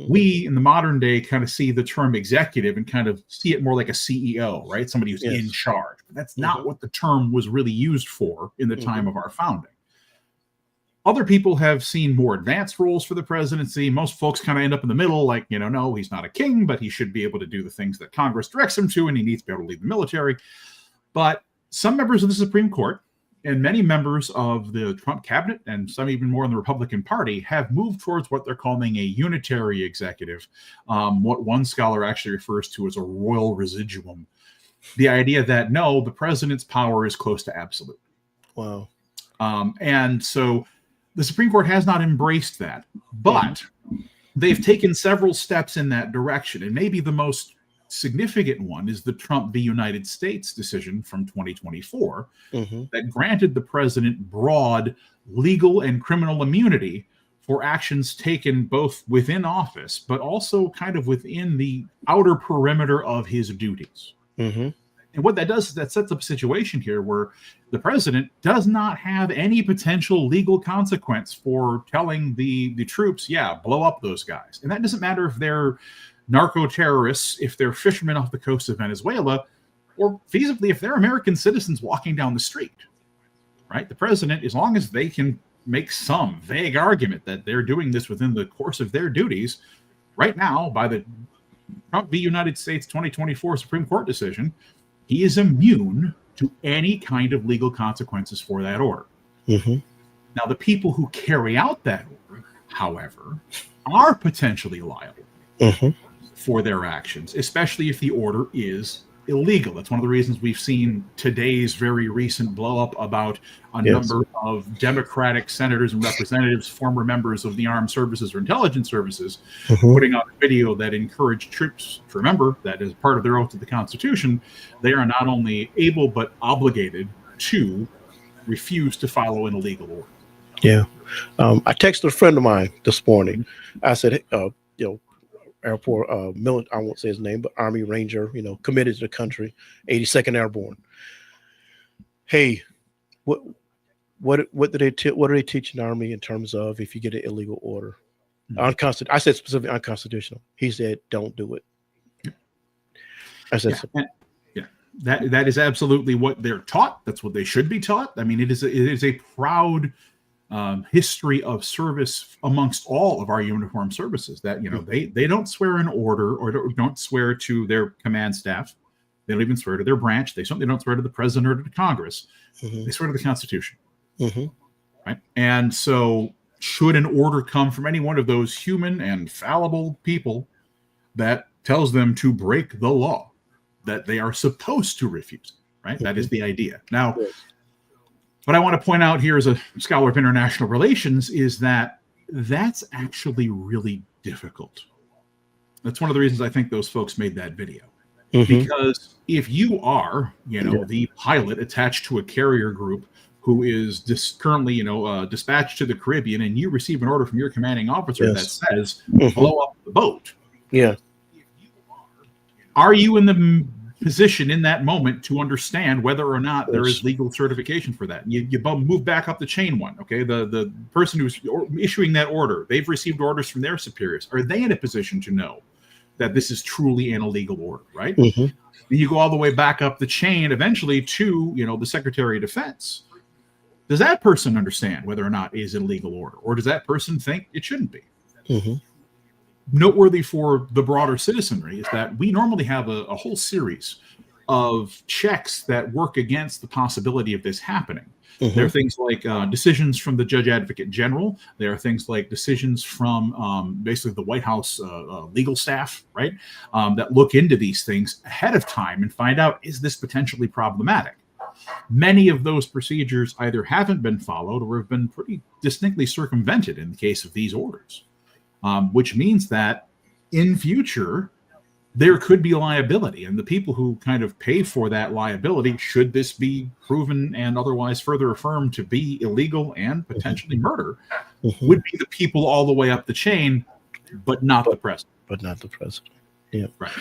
We, in the modern day, kind of see the term executive and kind of see it more like a CEO, right? Somebody who's in charge. But that's not what the term was really used for in the time of our founding. Other people have seen more advanced roles for the presidency. Most folks kind of end up in the middle, like, no, he's not a king, but he should be able to do the things that Congress directs him to, and he needs to be able to lead the military. But some members of the Supreme Court and many members of the Trump cabinet, and some even more in the Republican Party, have moved towards what they're calling a unitary executive, what one scholar actually refers to as a royal residuum. The idea that, no, the president's power is close to absolute. Wow. And so the Supreme Court has not embraced that, but they've taken several steps in that direction. And maybe the most significant one is the Trump v. United States decision from 2024 that granted the president broad legal and criminal immunity for actions taken both within office, but also kind of within the outer perimeter of his duties. And what that does is that sets up a situation here where the president does not have any potential legal consequence for telling the troops, blow up those guys. And that doesn't matter if they're narco-terrorists, if they're fishermen off the coast of Venezuela, or feasibly if they're American citizens walking down the street, right? The president, as long as they can make some vague argument that they're doing this within the course of their duties, right now, by the Trump v. United States 2024 Supreme Court decision, he is immune to any kind of legal consequences for that order. Now, the people who carry out that order, however, are potentially liable for their actions, especially if the order is illegal. That's one of the reasons we've seen today's very recent blow up about a number of Democratic senators and representatives, former members of the armed services or intelligence services, putting out a video that encouraged troops to remember that as part of their oath to the Constitution, they are not only able but obligated to refuse to follow an illegal order. Yeah. I texted a friend of mine this morning. I said, airport, I won't say his name, but Army Ranger, committed to the country, 82nd Airborne. Hey, what are they teaching the Army in terms of if you get an illegal order? I said specifically unconstitutional. He said, don't do it. I said, that is absolutely what they're taught. That's what they should be taught. I mean, it is a proud history of service amongst all of our uniformed services that, they don't swear an order or don't swear to their command staff. They don't even swear to their branch. They certainly don't swear to the president or to the Congress. They swear to the Constitution. Right. And so should an order come from any one of those human and fallible people that tells them to break the law, that they are supposed to refuse, right? That is the idea. Now, what I want to point out here as a scholar of international relations is that that's actually really difficult. That's one of the reasons I think those folks made that video. Because if you are, the pilot attached to a carrier group who is currently, dispatched to the Caribbean, and you receive an order from your commanding officer that says, blow up the boat. Yeah. Are you in the position in that moment to understand whether or not there is legal certification for that? You move back up the chain one, okay? The person who's issuing that order, they've received orders from their superiors. Are they in a position to know that this is truly an illegal order, right? Then you go all the way back up the chain eventually to, the Secretary of Defense. Does that person understand whether or not it is a legal order, or does that person think it shouldn't be? Noteworthy for the broader citizenry is that we normally have a whole series of checks that work against the possibility of this happening. There are things like decisions from the Judge Advocate General. There are things like decisions from basically the White House legal staff, right, that look into these things ahead of time and find out, is this potentially problematic? Many of those procedures either haven't been followed or have been pretty distinctly circumvented in the case of these orders, which means that in future, there could be liability, and the people who kind of pay for that liability, should this be proven and otherwise further affirmed to be illegal and potentially murder, would be the people all the way up the chain, but not the president. But not the president. Yeah. Right.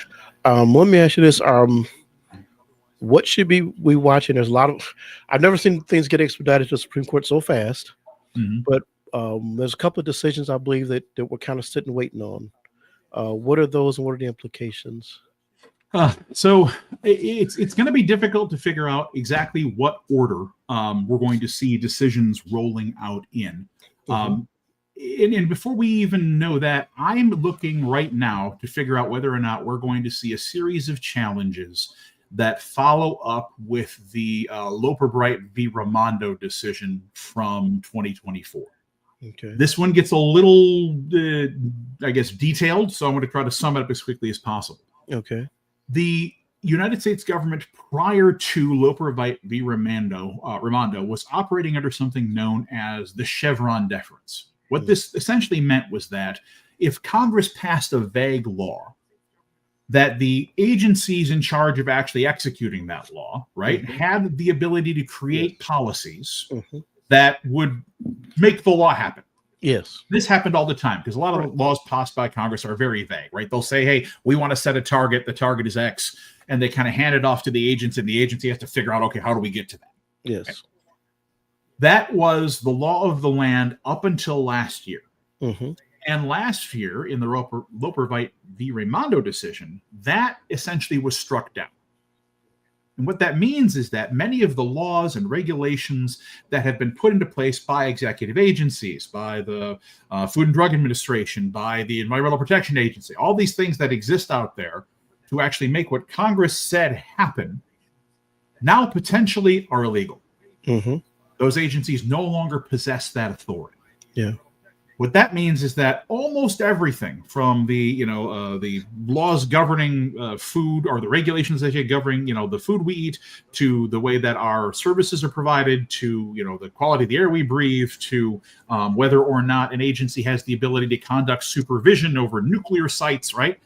Let me ask you this. What should we watching? There's a lot of, I've never seen things get expedited to the Supreme Court so fast, but there's a couple of decisions I believe that we're kind of sitting waiting on. What are those, and what are the implications? So it's going to be difficult to figure out exactly what order we're going to see decisions rolling out in. And before we even know that, I'm looking right now to figure out whether or not we're going to see a series of challenges that follow up with the Loper-Bright v. Raimondo decision from 2024. Okay. This one gets a little, detailed, so I'm going to try to sum it up as quickly as possible. Okay. The United States government, prior to Loper-Bright v. Raimondo, was operating under something known as the Chevron deference. What this essentially meant was that if Congress passed a vague law, that the agencies in charge of actually executing that law, right, had the ability to create policies that would make the law happen. Yes. This happened all the time because a lot of the laws passed by Congress are very vague, right? They'll say, hey, we want to set a target. The target is X. And they kind of hand it off to the agency, and the agency has to figure out, okay, how do we get to that? Yes. Okay. That was the law of the land up until last year. And last year, in the Loper-Bright v. Raimondo decision, that essentially was struck down. And what that means is that many of the laws and regulations that have been put into place by executive agencies, by the Food and Drug Administration, by the Environmental Protection Agency, all these things that exist out there to actually make what Congress said happen, now potentially are illegal. Those agencies no longer possess that authority. Yeah. What that means is that almost everything from the laws governing food, or the regulations that are governing, the food we eat, to the way that our services are provided, to, the quality of the air we breathe, to whether or not an agency has the ability to conduct supervision over nuclear sites, right?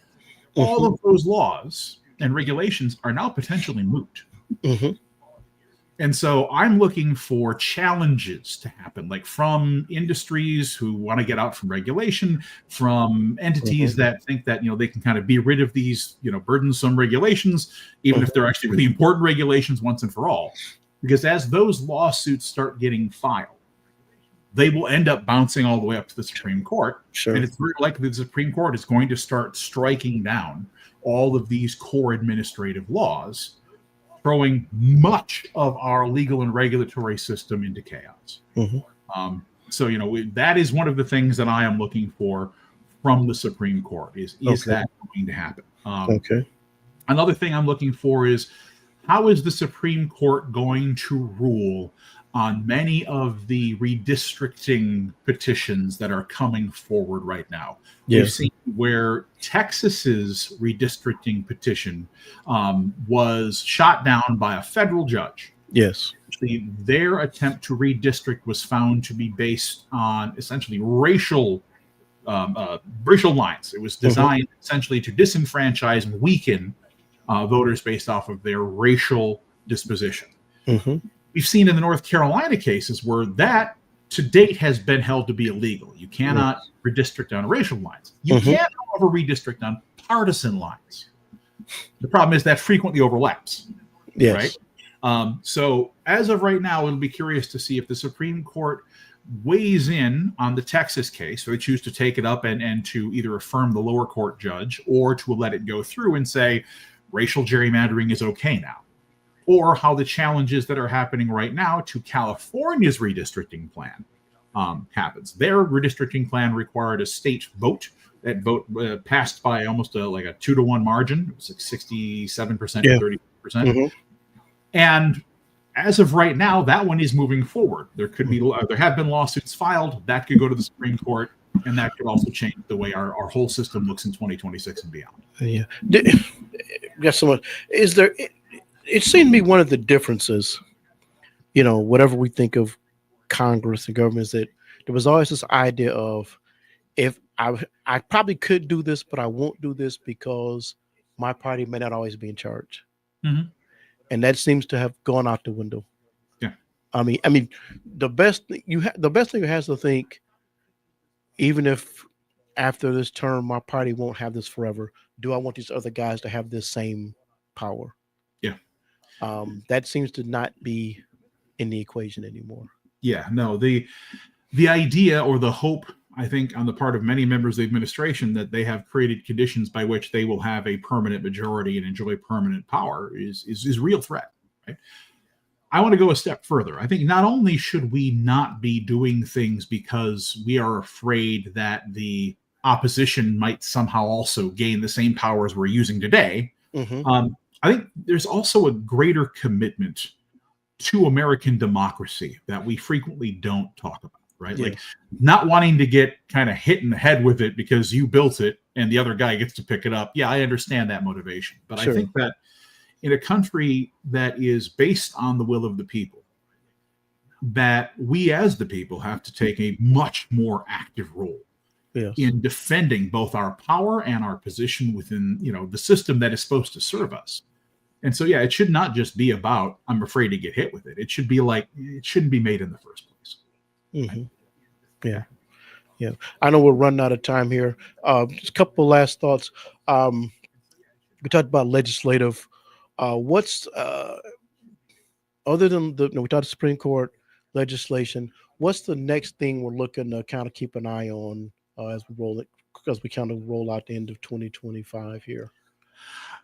All of those laws and regulations are now potentially moot. And so I'm looking for challenges to happen, like from industries who want to get out from regulation, from entities that think that, they can kind of be rid of these, burdensome regulations, even if they're actually really important regulations once and for all. Because as those lawsuits start getting filed, they will end up bouncing all the way up to the Supreme Court. Sure. And it's very likely the Supreme Court is going to start striking down all of these core administrative laws, throwing much of our legal and regulatory system into chaos. So, that is one of the things that I am looking for from the Supreme Court is that going to happen? Another thing I'm looking for is, how is the Supreme Court going to rule on many of the redistricting petitions that are coming forward right now? We've seen where Texas's redistricting petition was shot down by a federal judge. Yes. Actually, their attempt to redistrict was found to be based on essentially racial lines. It was designed essentially to disenfranchise and weaken voters based off of their racial disposition. Mm-hmm. We've seen in the North Carolina cases where that to date has been held to be illegal. You cannot redistrict on racial lines. You can, however, redistrict on partisan lines. The problem is that frequently overlaps. Yes. Right? So as of right now, it'll be curious to see if the Supreme Court weighs in on the Texas case, or they choose to take it up and to either affirm the lower court judge or to let it go through and say racial gerrymandering is okay now. Or how the challenges that are happening right now to California's redistricting plan happens. Their redistricting plan required a state vote. That vote passed by almost like a 2-to-1 margin. It was like 67% to 30%. And as of right now, that one is moving forward. There have been lawsuits filed that could go to the Supreme Court, and that could also change the way our whole system looks in 2026 and beyond. Yeah. Yes. Is there? It seemed to be one of the differences, whatever we think of Congress and government, is that there was always this idea of, if I probably could do this, but I won't do this because my party may not always be in charge. Mm-hmm. And that seems to have gone out the window. Yeah. I mean, the best thing you has to think, even if after this term my party won't have this forever, do I want these other guys to have this same power? Yeah. That seems to not be in the equation anymore. Yeah, no, the idea or the hope, I think, on the part of many members of the administration that they have created conditions by which they will have a permanent majority and enjoy permanent power is real threat. Right? I want to go a step further. I think not only should we not be doing things because we are afraid that the opposition might somehow also gain the same powers we're using today, I think there's also a greater commitment to American democracy that we frequently don't talk about, right? Yeah. Like not wanting to get kind of hit in the head with it because you built it and the other guy gets to pick it up. Yeah, I understand that motivation. But Sure. I think that in a country that is based on the will of the people, that we as the people have to take a much more active role in defending both our power and our position within, the system that is supposed to serve us. And so, yeah, it should not just be about, I'm afraid to get hit with it. It should be like, it shouldn't be made in the first place. Mm-hmm. Yeah. I know we're running out of time here. Just a couple of last thoughts. We talked about legislative. What's other than we talked Supreme Court legislation, what's the next thing we're looking to kind of keep an eye on as we kind of roll out the end of 2025 here?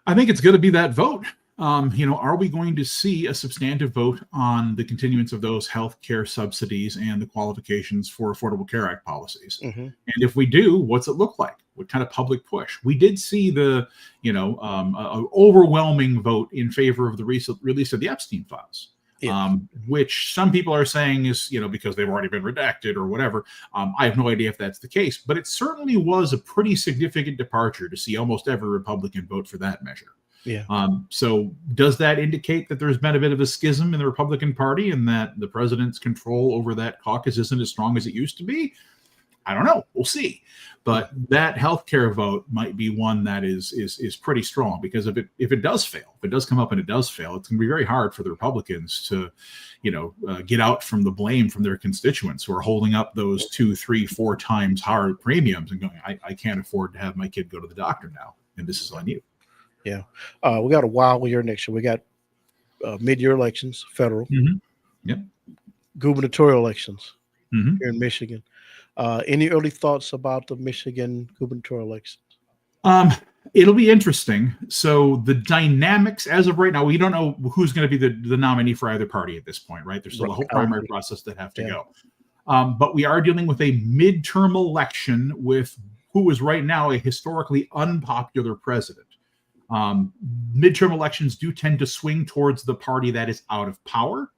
I think it's going to be that vote. Are we going to see a substantive vote on the continuance of those health care subsidies and the qualifications for Affordable Care Act policies? Mm-hmm. And if we do, what's it look like? What kind of public push? We did see the, overwhelming vote in favor of the recent release of the Epstein files. Which some people are saying is, because they've already been redacted or whatever. I have no idea if that's the case, but it certainly was a pretty significant departure to see almost every Republican vote for that measure. Yeah. So does that indicate that there's been a bit of a schism in the Republican Party and that the president's control over that caucus isn't as strong as it used to be? I don't know. We'll see. But that healthcare vote might be one that is pretty strong, because if it does fail, if it does come up and it does fail, it's going to be very hard for the Republicans to, get out from the blame from their constituents who are holding up those 2, 3, 4 times higher premiums and going, I can't afford to have my kid go to the doctor now, and this is on you. Yeah. We got a wild year next year. We got mid-year elections, federal. Mm-hmm. Yep. Gubernatorial elections Mm-hmm. here in Michigan. Any early thoughts about the Michigan gubernatorial elections? It'll be interesting. So the dynamics, as of right now, we don't know who's going to be the nominee for either party at this point, right? There's still a whole primary process that have to go. But we are dealing with a midterm election with who is right now a historically unpopular president. Midterm elections do tend to swing towards the party that is out of power.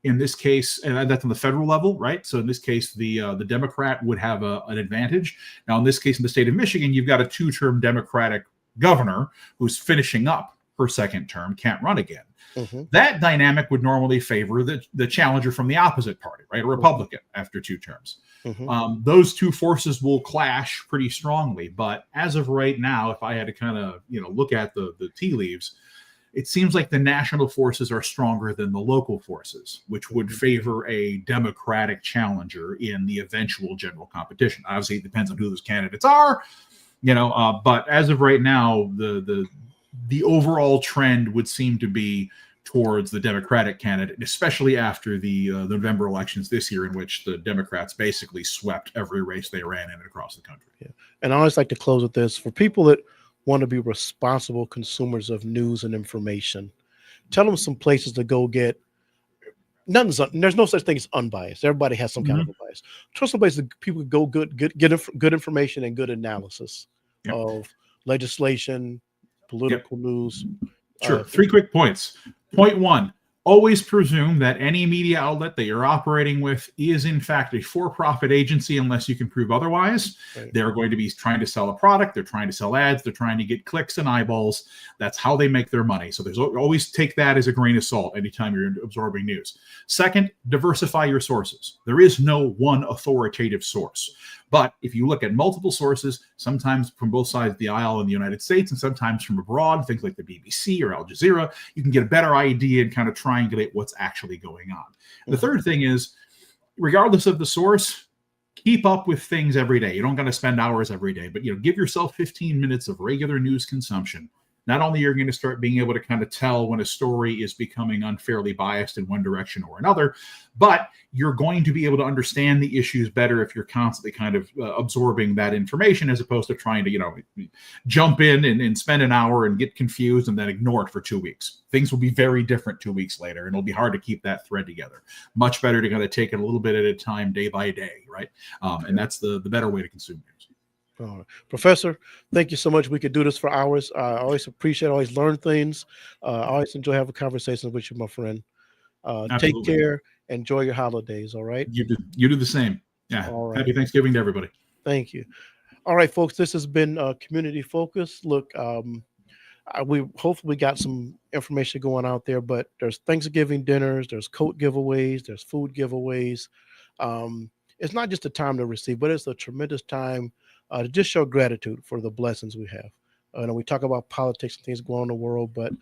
In this case, and that's on the federal level, right? So in this case, the Democrat would have an advantage. Now, in this case, in the state of Michigan, you've got a 2-term Democratic governor who's finishing up her second term, can't run again. Mm-hmm. That dynamic would normally favor the challenger from the opposite party, right? A Republican after 2 terms. Mm-hmm. Those two forces will clash pretty strongly. But as of right now, if I had to kind of look at the tea leaves, it seems like the national forces are stronger than the local forces, which would favor a Democratic challenger in the eventual general competition. Obviously, it depends on who those candidates are, but as of right now, the overall trend would seem to be towards the Democratic candidate, especially after the November elections this year, in which the Democrats basically swept every race they ran in across the country. Yeah. And I always like to close with this. For people that want to be responsible consumers of news and information, tell them some places to go get. There's no such thing as unbiased. Everybody has some kind of a bias. Trust some places that people go get good information and good analysis of legislation, political news. Sure. 3 quick points. Point 1, always presume that any media outlet that you're operating with is in fact a for-profit agency unless you can prove otherwise. Right. They're going to be trying to sell a product. They're trying to sell ads. They're trying to get clicks and eyeballs. That's how they make their money. So there's always take that as a grain of salt anytime you're absorbing news. Second, diversify your sources. There is no one authoritative source. But if you look at multiple sources, sometimes from both sides of the aisle in the United States and sometimes from abroad, things like the BBC or Al Jazeera, you can get a better idea and kind of triangulate what's actually going on. And the third thing is, regardless of the source, keep up with things every day. You don't got to spend hours every day, but give yourself 15 minutes of regular news consumption. Not only are you going to start being able to kind of tell when a story is becoming unfairly biased in one direction or another, but you're going to be able to understand the issues better if you're constantly kind of absorbing that information, as opposed to trying to, jump in and spend an hour and get confused and then ignore it for 2 weeks. Things will be very different 2 weeks later, and it'll be hard to keep that thread together. Much better to kind of take it a little bit at a time, day by day, right? And that's the better way to consume news. Professor, thank you so much. We could do this for hours. I always appreciate, always learn things. I always enjoy having conversations with you, my friend. Take care. Enjoy your holidays. All right. You do the same. Yeah. All right. Happy Thanksgiving to everybody. Thank you. All right, folks. This has been Community Focus. Look, we hopefully got some information going out there, but there's Thanksgiving dinners, there's coat giveaways, there's food giveaways. It's not just a time to receive, but it's a tremendous time to just show gratitude for the blessings we have. We talk about politics and things going on in the world, but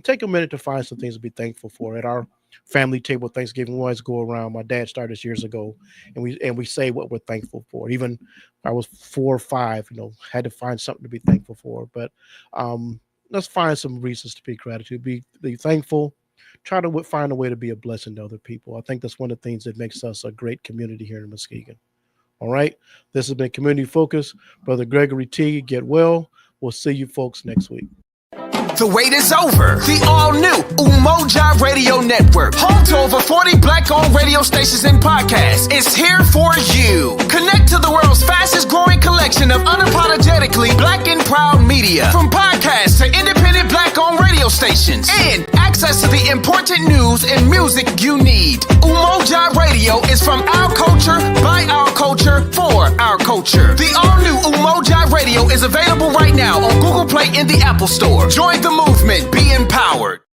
take a minute to find some things to be thankful for. At our family table Thanksgiving, we always go around. My dad started this years ago, and we say what we're thankful for. Even if I was 4 or 5, had to find something to be thankful for. But let's find some reasons to be gratitude, be thankful. Try to find a way to be a blessing to other people. I think that's one of the things that makes us a great community here in Muskegon. All right. This has been Community Focus. Brother Gregory T. Get well. We'll see you folks next week. The wait is over. The all-new Umoja Radio Network, home to over 40 Black-owned radio stations and podcasts, is here for you. Connect to the world's fastest-growing collection of unapologetically Black and proud media, from podcasts to independent Black-owned radio stations, and access to the important news and music you need. Umoja Radio is from our culture, by our culture, for our culture. The all-new Umoja Radio is available right now on Google Play and the Apple Store. Join the movement. Be empowered.